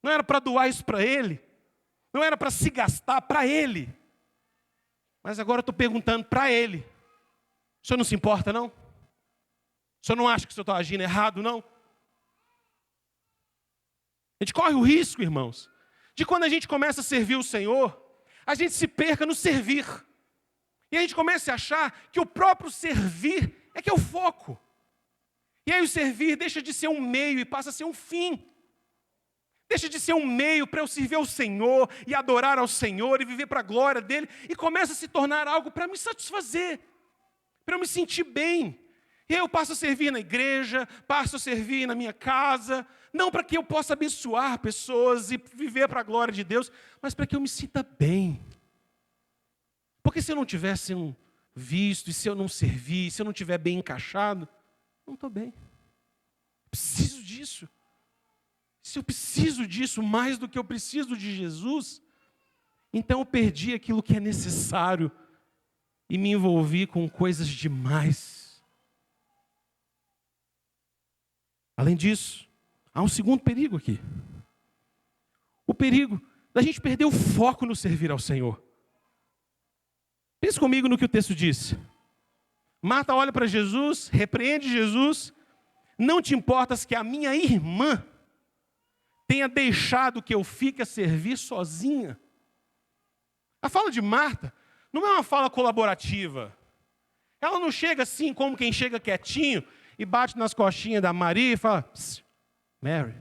Não era para doar isso para ele? Não era para se gastar para ele? Mas agora eu estou perguntando para ele. O senhor não se importa, não? O senhor não acha que o senhor está agindo errado, não? A gente corre o risco, irmãos, de quando a gente começa a servir o Senhor, a gente se perca no servir. E a gente começa a achar que o próprio servir é que é o foco. E aí o servir deixa de ser um meio e passa a ser um fim. Deixa de ser um meio para eu servir ao Senhor e adorar ao Senhor e viver para a glória dEle. E começa a se tornar algo para me satisfazer, para eu me sentir bem. E aí eu passo a servir na igreja, passo a servir na minha casa, não para que eu possa abençoar pessoas e viver para a glória de Deus, mas para que eu me sinta bem. Porque se eu não tiver sendo visto, e se eu não servir, se eu não estiver bem encaixado, não estou bem. Preciso disso. Se eu preciso disso mais do que eu preciso de Jesus, então eu perdi aquilo que é necessário e me envolvi com coisas demais. Além disso, há um segundo perigo aqui. O perigo da gente perder o foco no servir ao Senhor. Pense comigo no que o texto disse. Marta olha para Jesus, repreende Jesus. Não te importas que a minha irmã tenha deixado que eu fique a servir sozinha. A fala de Marta não é uma fala colaborativa. Ela não chega assim como quem chega quietinho e bate nas costinhas da Maria e fala: Mary,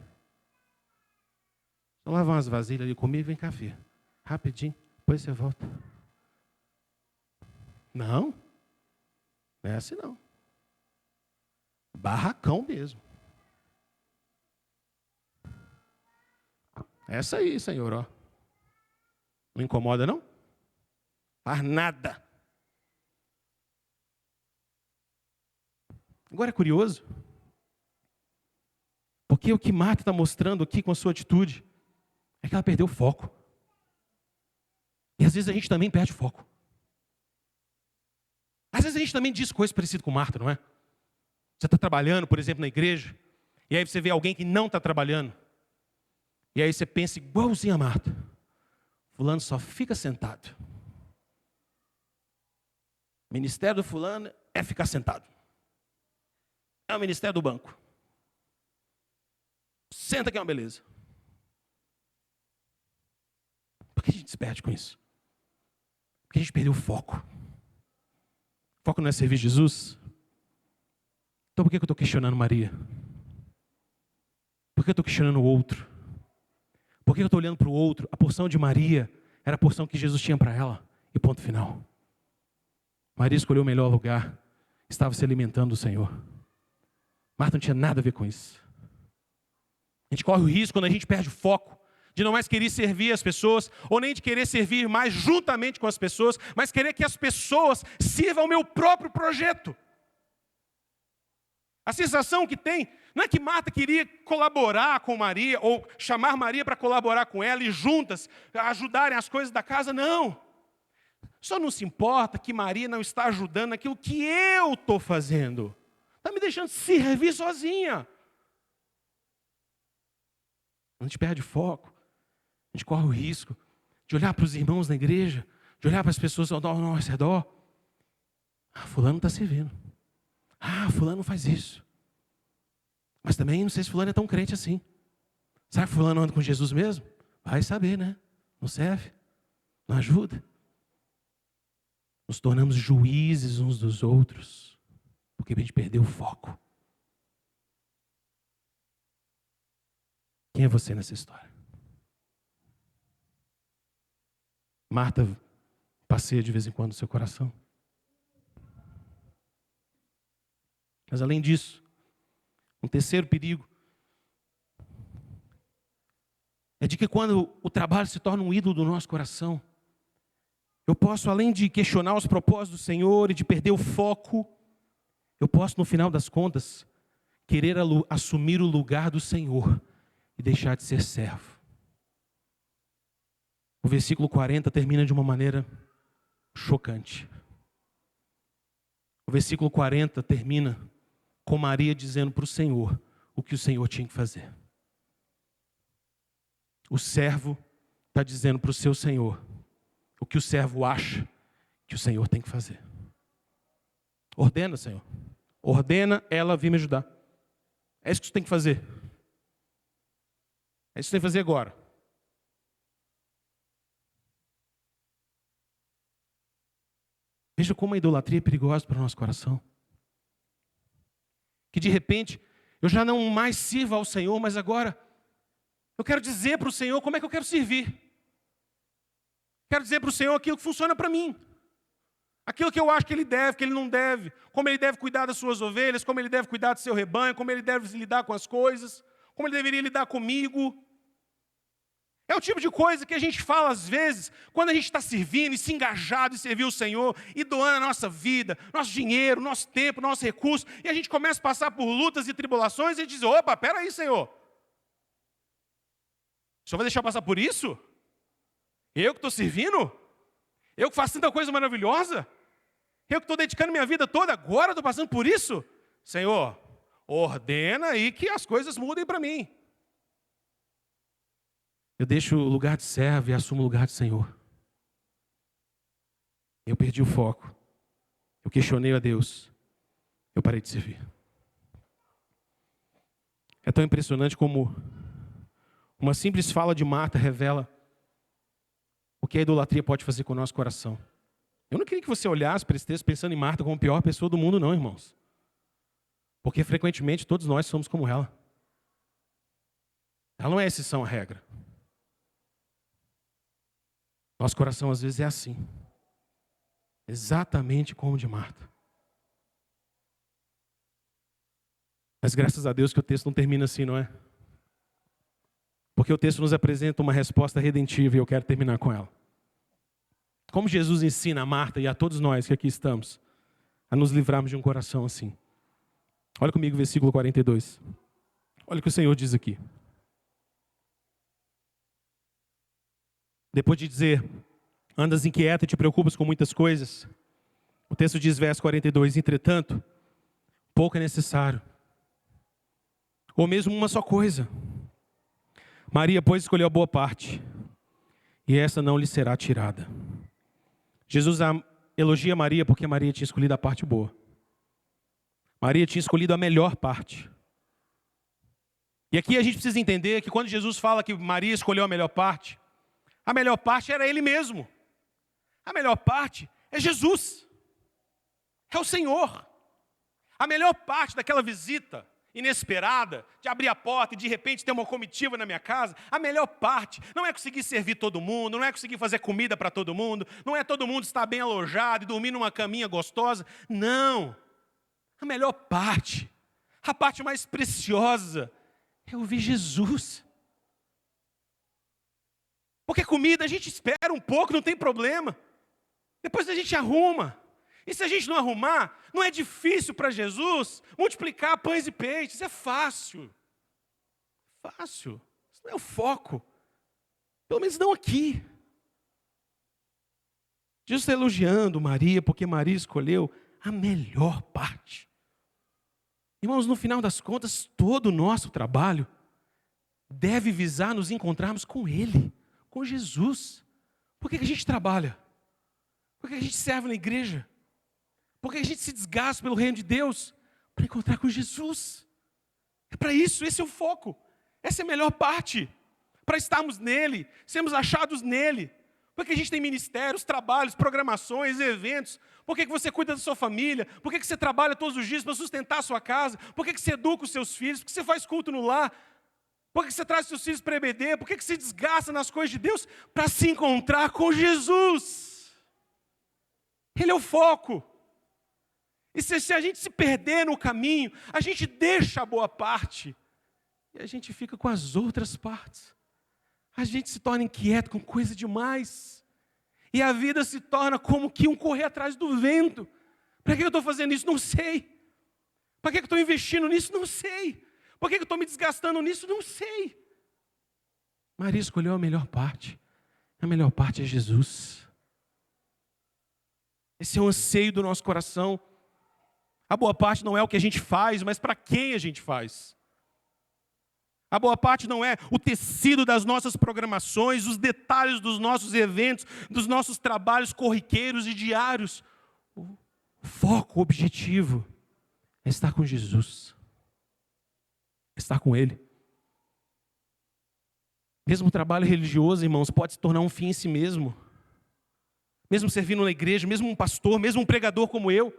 só lava umas vasilhas ali comigo, vem cá, filha. Rapidinho, depois você volta. Não, não é assim não. Barracão mesmo. Essa aí, Senhor, ó. Não incomoda, não? Faz nada. Agora é curioso, porque o que Marta está mostrando aqui com a sua atitude é que ela perdeu o foco. E às vezes a gente também perde o foco. Às vezes a gente também diz coisas parecidas com Marta, não é? Você está trabalhando, por exemplo, na igreja, e aí você vê alguém que não está trabalhando. E aí você pensa igualzinho a Marta. Fulano só fica sentado. O ministério do fulano é ficar sentado. É o ministério do banco. Senta que é uma beleza. Por que a gente se perde com isso? Porque a gente perdeu o foco. O foco não é servir Jesus? Então por que eu estou questionando Maria? Por que eu estou questionando o outro? Por que eu estou olhando para o outro? A porção de Maria era a porção que Jesus tinha para ela. E ponto final. Maria escolheu o melhor lugar. Estava se alimentando do Senhor. Marta não tinha nada a ver com isso. A gente corre o risco quando a gente perde o foco de não mais querer servir as pessoas, ou nem de querer servir mais juntamente com as pessoas, mas querer que as pessoas sirvam ao meu próprio projeto. A sensação que tem, não é que Marta queria colaborar com Maria, ou chamar Maria para colaborar com ela, e juntas ajudarem as coisas da casa, não. Só não se importa que Maria não está ajudando naquilo que eu estou fazendo. Está me deixando servir sozinha. A gente perde o foco. A gente corre o risco de olhar para os irmãos na igreja, de olhar para as pessoas ao nosso redor. Fulano está servindo. Fulano faz isso. Mas também não sei se fulano é tão crente assim. Será que fulano anda com Jesus mesmo? Vai saber, né? Não serve? Não ajuda? Nos tornamos juízes uns dos outros, porque a gente perdeu o foco. Quem é você nessa história? Marta passeia de vez em quando no seu coração. Mas além disso, um terceiro perigo é de que quando o trabalho se torna um ídolo do nosso coração, eu posso, além de questionar os propósitos do Senhor e de perder o foco, eu posso, no final das contas, querer assumir o lugar do Senhor e deixar de ser servo. O versículo 40 termina de uma maneira chocante. O versículo 40 termina com Maria dizendo para o Senhor o que o Senhor tinha que fazer. O servo está dizendo para o seu Senhor o que o servo acha que o Senhor tem que fazer. Ordena, Senhor. Ordena ela vir me ajudar. É isso que você tem que fazer. É isso que você tem que fazer agora. Veja como a idolatria é perigosa para o nosso coração. Que de repente, eu já não mais sirvo ao Senhor, mas agora eu quero dizer para o Senhor como é que eu quero servir. Quero dizer para o Senhor aquilo que funciona para mim. Aquilo que eu acho que Ele deve, que Ele não deve. Como Ele deve cuidar das suas ovelhas, como Ele deve cuidar do seu rebanho, como Ele deve lidar com as coisas, como Ele deveria lidar comigo. É o tipo de coisa que a gente fala às vezes, quando a gente está servindo e se engajado em servir o Senhor, e doando a nossa vida, nosso dinheiro, nosso tempo, nosso recurso, e a gente começa a passar por lutas e tribulações, e a gente diz: opa, peraí, Senhor. O Senhor vai deixar passar por isso? Eu que estou servindo? Eu que faço tanta coisa maravilhosa? Eu que estou dedicando minha vida toda, agora estou passando por isso? Senhor, ordena aí que as coisas mudem para mim. Eu deixo o lugar de servo e assumo o lugar de Senhor. Eu perdi o foco. Eu questionei a Deus. Eu parei de servir. É tão impressionante como Uma simples fala de Marta revela o que a idolatria pode fazer com o nosso coração. Eu não queria que você olhasse para esse texto pensando em Marta como a pior pessoa do mundo, não, irmãos. Porque frequentemente todos nós somos como ela. Ela não é exceção à regra. Nosso coração às vezes é assim. Exatamente como o de Marta. Mas graças a Deus que o texto não termina assim, não é? Porque o texto nos apresenta uma resposta redentiva e eu quero terminar com ela. Como Jesus ensina a Marta e a todos nós que aqui estamos a nos livrarmos de um coração assim. Olha comigo o versículo 42. Olha o que o Senhor diz aqui. Depois de dizer, andas inquieta e te preocupas com muitas coisas, o texto diz, verso 42, entretanto, pouco é necessário. Ou mesmo uma só coisa. Maria, pois, escolheu a boa parte, e essa não lhe será tirada. Jesus elogia Maria porque Maria tinha escolhido a parte boa. Maria tinha escolhido a melhor parte. E aqui a gente precisa entender que quando Jesus fala que Maria escolheu a melhor parte era Ele mesmo. A melhor parte é Jesus. É o Senhor. A melhor parte daquela visita inesperada, de abrir a porta e de repente ter uma comitiva na minha casa, a melhor parte não é conseguir servir todo mundo, não é conseguir fazer comida para todo mundo, não é todo mundo estar bem alojado e dormir numa caminha gostosa. Não. A melhor parte, a parte mais preciosa, é ouvir Jesus. Porque comida a gente espera um pouco, não tem problema. Depois a gente arruma. E se a gente não arrumar, não é difícil para Jesus multiplicar pães e peixes. É fácil. Fácil. Isso não é o foco. Pelo menos não aqui. Jesus está elogiando Maria, porque Maria escolheu a melhor parte. Irmãos, no final das contas, todo o nosso trabalho deve visar nos encontrarmos com Ele, com Jesus. Por que a gente trabalha? Por que a gente serve na igreja? Por que a gente se desgasta pelo reino de Deus? Para encontrar com Jesus. É para isso, esse é o foco. Essa é a melhor parte. Para estarmos nele, sermos achados nele. Por que a gente tem ministérios, trabalhos, programações, eventos? Por que você cuida da sua família? Por que você trabalha todos os dias para sustentar a sua casa? Por que você educa os seus filhos? Por que você faz culto no lar? Por que você traz seus filhos para EBD? Por que você desgasta nas coisas de Deus? Para se encontrar com Jesus. Ele é o foco. E se a gente se perder no caminho, a gente deixa a boa parte e a gente fica com as outras partes. A gente se torna inquieto com coisa demais. E a vida se torna como que um correr atrás do vento. Para que eu estou fazendo isso? Não sei. Para que eu estou investindo nisso? Não sei. Por que eu estou me desgastando nisso? Não sei. Maria escolheu a melhor parte. A melhor parte é Jesus. Esse é o anseio do nosso coração. A boa parte não é o que a gente faz, mas para quem a gente faz. A boa parte não é o tecido das nossas programações, os detalhes dos nossos eventos, dos nossos trabalhos corriqueiros e diários. O foco, o objetivo é estar com Jesus. É estar com Ele. Mesmo o trabalho religioso, irmãos, pode se tornar um fim em si mesmo. Mesmo servindo na igreja, mesmo um pastor, mesmo um pregador como eu,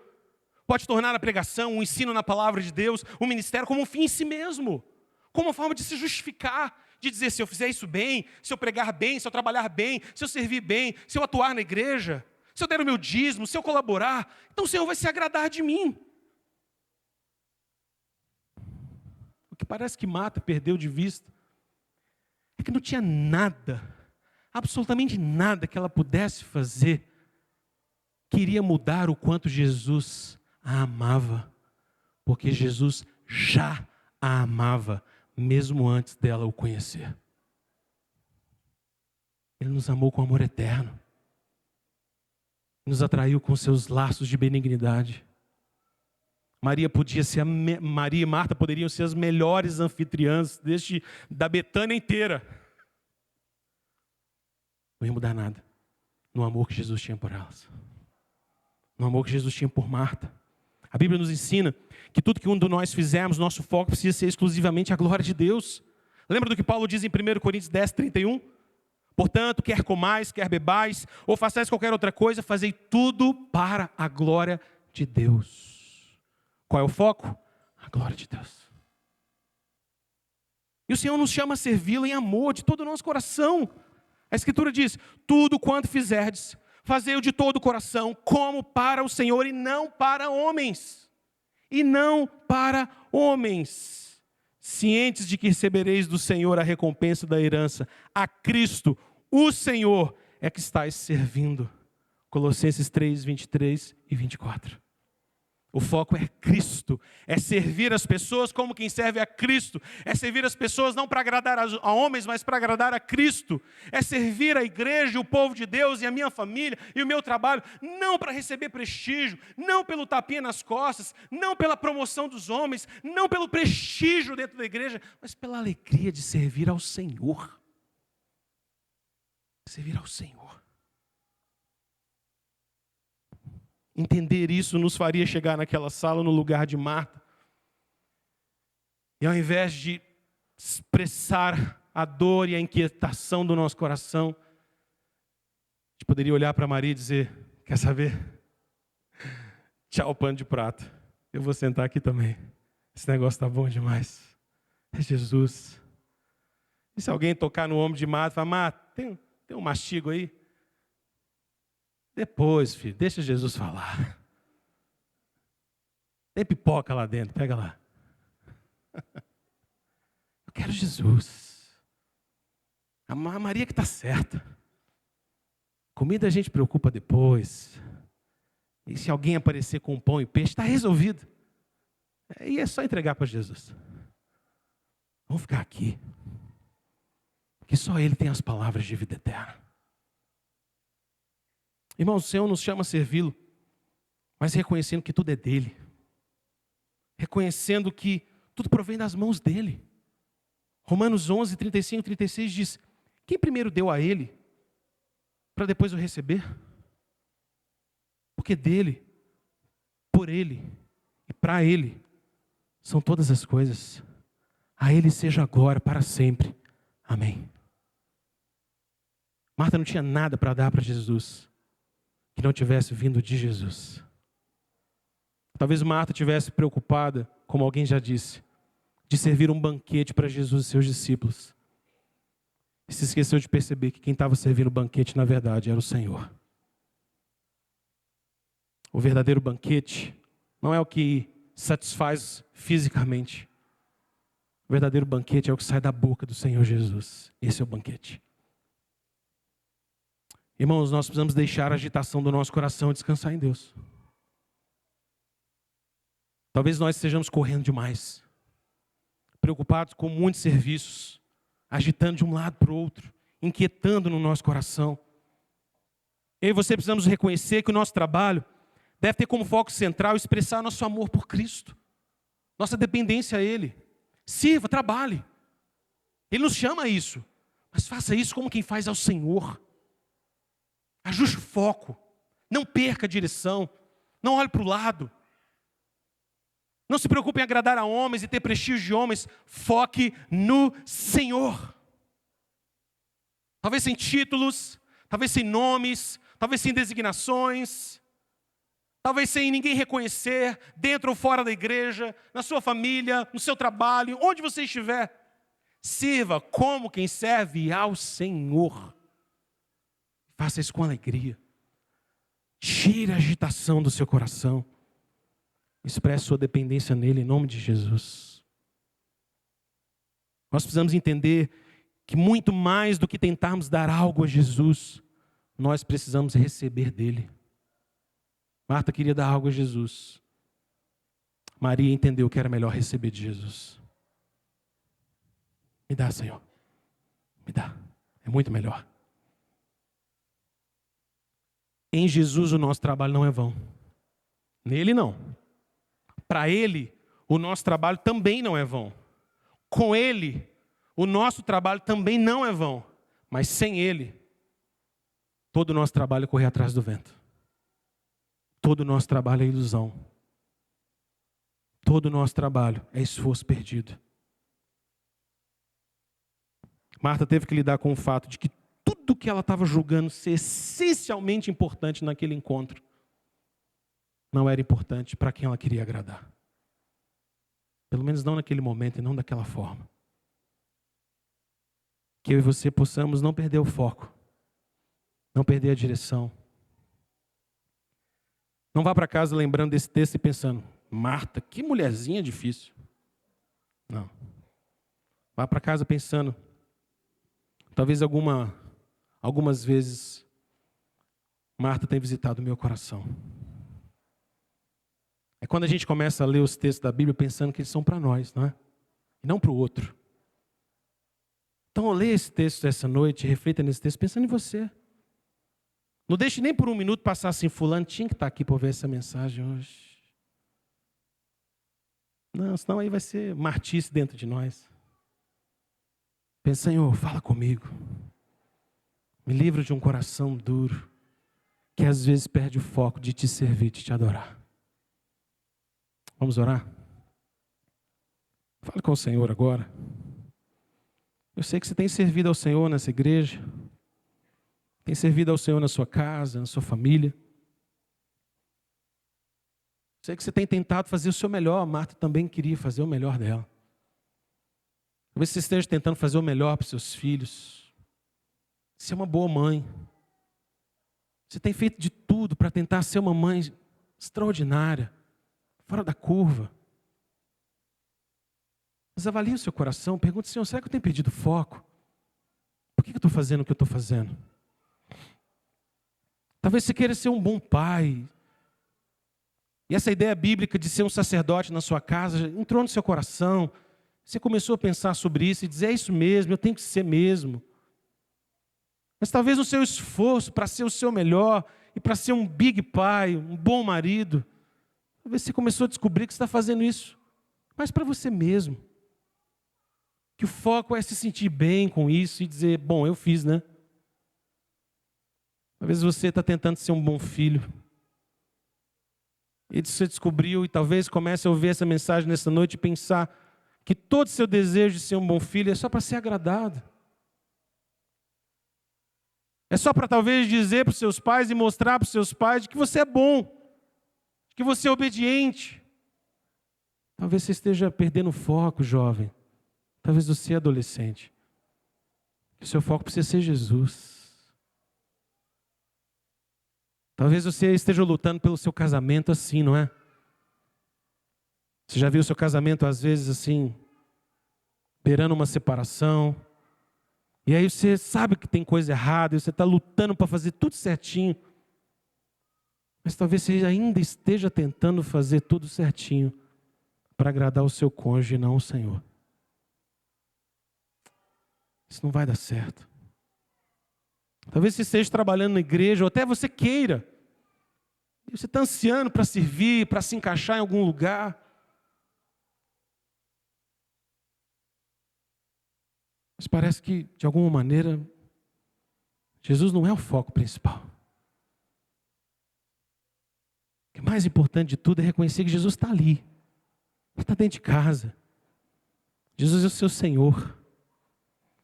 pode tornar a pregação, o ensino na palavra de Deus, o ministério como um fim em si mesmo. Como uma forma de se justificar, de dizer, se eu fizer isso bem, se eu pregar bem, se eu trabalhar bem, se eu servir bem, se eu atuar na igreja, se eu der o meu dízimo, se eu colaborar, então o Senhor vai se agradar de mim. O que parece que Marta perdeu de vista é que não tinha nada, absolutamente nada que ela pudesse fazer que iria mudar o quanto Jesus a amava, porque Jesus já a amava, mesmo antes dela o conhecer. Ele nos amou com amor eterno, nos atraiu com seus laços de benignidade. Maria e Marta poderiam ser as melhores anfitriãs da Betânia inteira. Não ia mudar nada no amor que Jesus tinha por elas, no amor que Jesus tinha por Marta. A Bíblia nos ensina que tudo que um de nós fizermos, nosso foco precisa ser exclusivamente a glória de Deus. Lembra do que Paulo diz em 1 Coríntios 10:31? Portanto, quer comais, quer bebais, ou façais qualquer outra coisa, fazei tudo para a glória de Deus. Qual é o foco? A glória de Deus. E o Senhor nos chama a servi-lo em amor, de todo o nosso coração. A Escritura diz, tudo quanto fizerdes, fazei-o de todo o coração, como para o Senhor e não para homens. E não para homens. Cientes de que recebereis do Senhor a recompensa da herança. A Cristo, o Senhor, é que estáis servindo. Colossenses 3, 23 e 24. O foco é Cristo, é servir as pessoas como quem serve a Cristo, é servir as pessoas não para agradar a homens, mas para agradar a Cristo, é servir a igreja, o povo de Deus e a minha família e o meu trabalho, não para receber prestígio, não pelo tapinha nas costas, não pela promoção dos homens, não pelo prestígio dentro da igreja, mas pela alegria de servir ao Senhor. Servir ao Senhor. Entender isso nos faria chegar naquela sala no lugar de Marta. E ao invés de expressar a dor e a inquietação do nosso coração, a gente poderia olhar para Maria e dizer, quer saber? Tchau, pano de prato. Eu vou sentar aqui também. Esse negócio está bom demais. É Jesus. E se alguém tocar no ombro de Marta, fala, Marta, tem um mastigo aí? Depois, filho, deixa Jesus falar. Tem pipoca lá dentro, pega lá. Eu quero Jesus. A Maria que está certa. Comida a gente preocupa depois. E se alguém aparecer com pão e peixe, está resolvido. E é só entregar para Jesus. Vamos ficar aqui. Porque só Ele tem as palavras de vida eterna. Irmãos, o Senhor nos chama a servi-lo, mas reconhecendo que tudo é dele. Reconhecendo que tudo provém das mãos dele. Romanos 11, 35 e 36 diz, quem primeiro deu a ele, para depois o receber? Porque dele, por ele e para ele, são todas as coisas. A ele seja agora, para sempre. Amém. Marta não tinha nada para dar para Jesus que não tivesse vindo de Jesus. Talvez Marta tivesse preocupada, como alguém já disse, de servir um banquete para Jesus e seus discípulos. E se esqueceu de perceber que quem estava servindo o banquete, na verdade, era o Senhor. O verdadeiro banquete não é o que satisfaz fisicamente. O verdadeiro banquete é o que sai da boca do Senhor Jesus. Esse é o banquete. Irmãos, nós precisamos deixar a agitação do nosso coração e descansar em Deus. Talvez nós estejamos correndo demais, preocupados com muitos serviços, agitando de um lado para o outro, inquietando no nosso coração. Eu e você precisamos reconhecer que o nosso trabalho deve ter como foco central expressar nosso amor por Cristo, nossa dependência a Ele. Sirva, trabalhe. Ele nos chama a isso, mas faça isso como quem faz ao Senhor. Ajuste o foco, não perca a direção, não olhe para o lado. Não se preocupe em agradar a homens e ter prestígio de homens, foque no Senhor. Talvez sem títulos, talvez sem nomes, talvez sem designações, talvez sem ninguém reconhecer, dentro ou fora da igreja, na sua família, no seu trabalho, onde você estiver. Sirva como quem serve ao Senhor. Faça isso com alegria. Tire a agitação do seu coração. Expresse sua dependência nele em nome de Jesus. Nós precisamos entender que muito mais do que tentarmos dar algo a Jesus, nós precisamos receber dele. Marta queria dar algo a Jesus. Maria entendeu que era melhor receber de Jesus. Me dá, Senhor. Me dá. É muito melhor. Em Jesus o nosso trabalho não é vão. Nele não. Para Ele, o nosso trabalho também não é vão. Com Ele, o nosso trabalho também não é vão. Mas sem Ele, todo o nosso trabalho é correr atrás do vento. Todo o nosso trabalho é ilusão. Todo o nosso trabalho é esforço perdido. Marta teve que lidar com o fato de que tudo que ela estava julgando ser essencialmente importante naquele encontro não era importante para quem ela queria agradar. Pelo menos não naquele momento e não daquela forma. Que eu e você possamos não perder o foco, não perder a direção. Não vá para casa lembrando desse texto e pensando, Marta, que mulherzinha difícil. Não. Vá para casa pensando, talvez algumas vezes, Marta tem visitado o meu coração. É quando a gente começa a ler os textos da Bíblia pensando que eles são para nós, não é? E não para o outro. Então, leia esse texto essa noite, reflita nesse texto pensando em você. Não deixe nem por um minuto passar assim, fulano tinha que estar aqui para ouvir essa mensagem hoje. Não, senão aí vai ser martice dentro de nós. Pensa, Senhor, fala comigo. Me livra de um coração duro, que às vezes perde o foco de te servir, de te adorar. Vamos orar? Fale com o Senhor agora. Eu sei que você tem servido ao Senhor nessa igreja. Tem servido ao Senhor na sua casa, na sua família. Sei que você tem tentado fazer o seu melhor. A Marta também queria fazer o melhor dela. Talvez você esteja tentando fazer o melhor para os seus filhos. Ser uma boa mãe. Você tem feito de tudo para tentar ser uma mãe extraordinária, fora da curva. Mas avalie o seu coração, pergunte, Senhor, será que eu tenho perdido foco? Por que eu estou fazendo o que eu estou fazendo? Talvez você queira ser um bom pai. E essa ideia bíblica de ser um sacerdote na sua casa entrou no seu coração. Você começou a pensar sobre isso e dizer, é isso mesmo, eu tenho que ser mesmo. Mas talvez no seu esforço para ser o seu melhor e para ser um big pai, um bom marido, talvez você começou a descobrir que você está fazendo isso, mas para você mesmo. Que o foco é se sentir bem com isso e dizer, bom, eu fiz, né? Talvez você está tentando ser um bom filho. E você descobriu e talvez comece a ouvir essa mensagem nessa noite e pensar que todo o seu desejo de ser um bom filho é só para ser agradado. É só para talvez dizer para os seus pais e mostrar para os seus pais que você é bom, que você é obediente. Talvez você esteja perdendo o foco, jovem. Talvez você é adolescente. O seu foco precisa ser Jesus. Talvez você esteja lutando pelo seu casamento assim, não é? Você já viu o seu casamento às vezes assim, beirando uma separação. E aí você sabe que tem coisa errada, e você está lutando para fazer tudo certinho. Mas talvez você ainda esteja tentando fazer tudo certinho para agradar o seu cônjuge e não o Senhor. Isso não vai dar certo. Talvez você esteja trabalhando na igreja, ou até você queira. E você está ansiando para servir, para se encaixar em algum lugar. Mas parece que, de alguma maneira, Jesus não é o foco principal. O que é mais importante de tudo é reconhecer que Jesus está ali. Ele está dentro de casa. Jesus é o seu Senhor.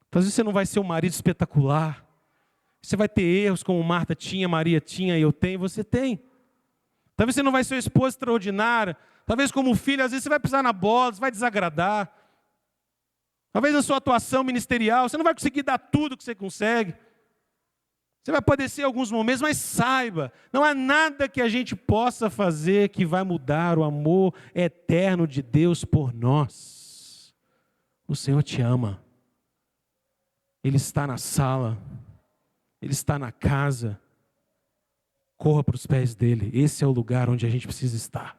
Talvez você não vai ser um marido espetacular. Você vai ter erros como Marta tinha, Maria tinha e eu tenho, você tem. Talvez você não vai ser uma esposa extraordinária. Talvez como filho, às vezes você vai pisar na bola, você vai desagradar. Talvez na sua atuação ministerial, você não vai conseguir dar tudo que você consegue. Você vai padecer alguns momentos, mas saiba, não há nada que a gente possa fazer que vai mudar o amor eterno de Deus por nós. O Senhor te ama. Ele está na sala. Ele está na casa. Corra para os pés dele. Esse é o lugar onde a gente precisa estar.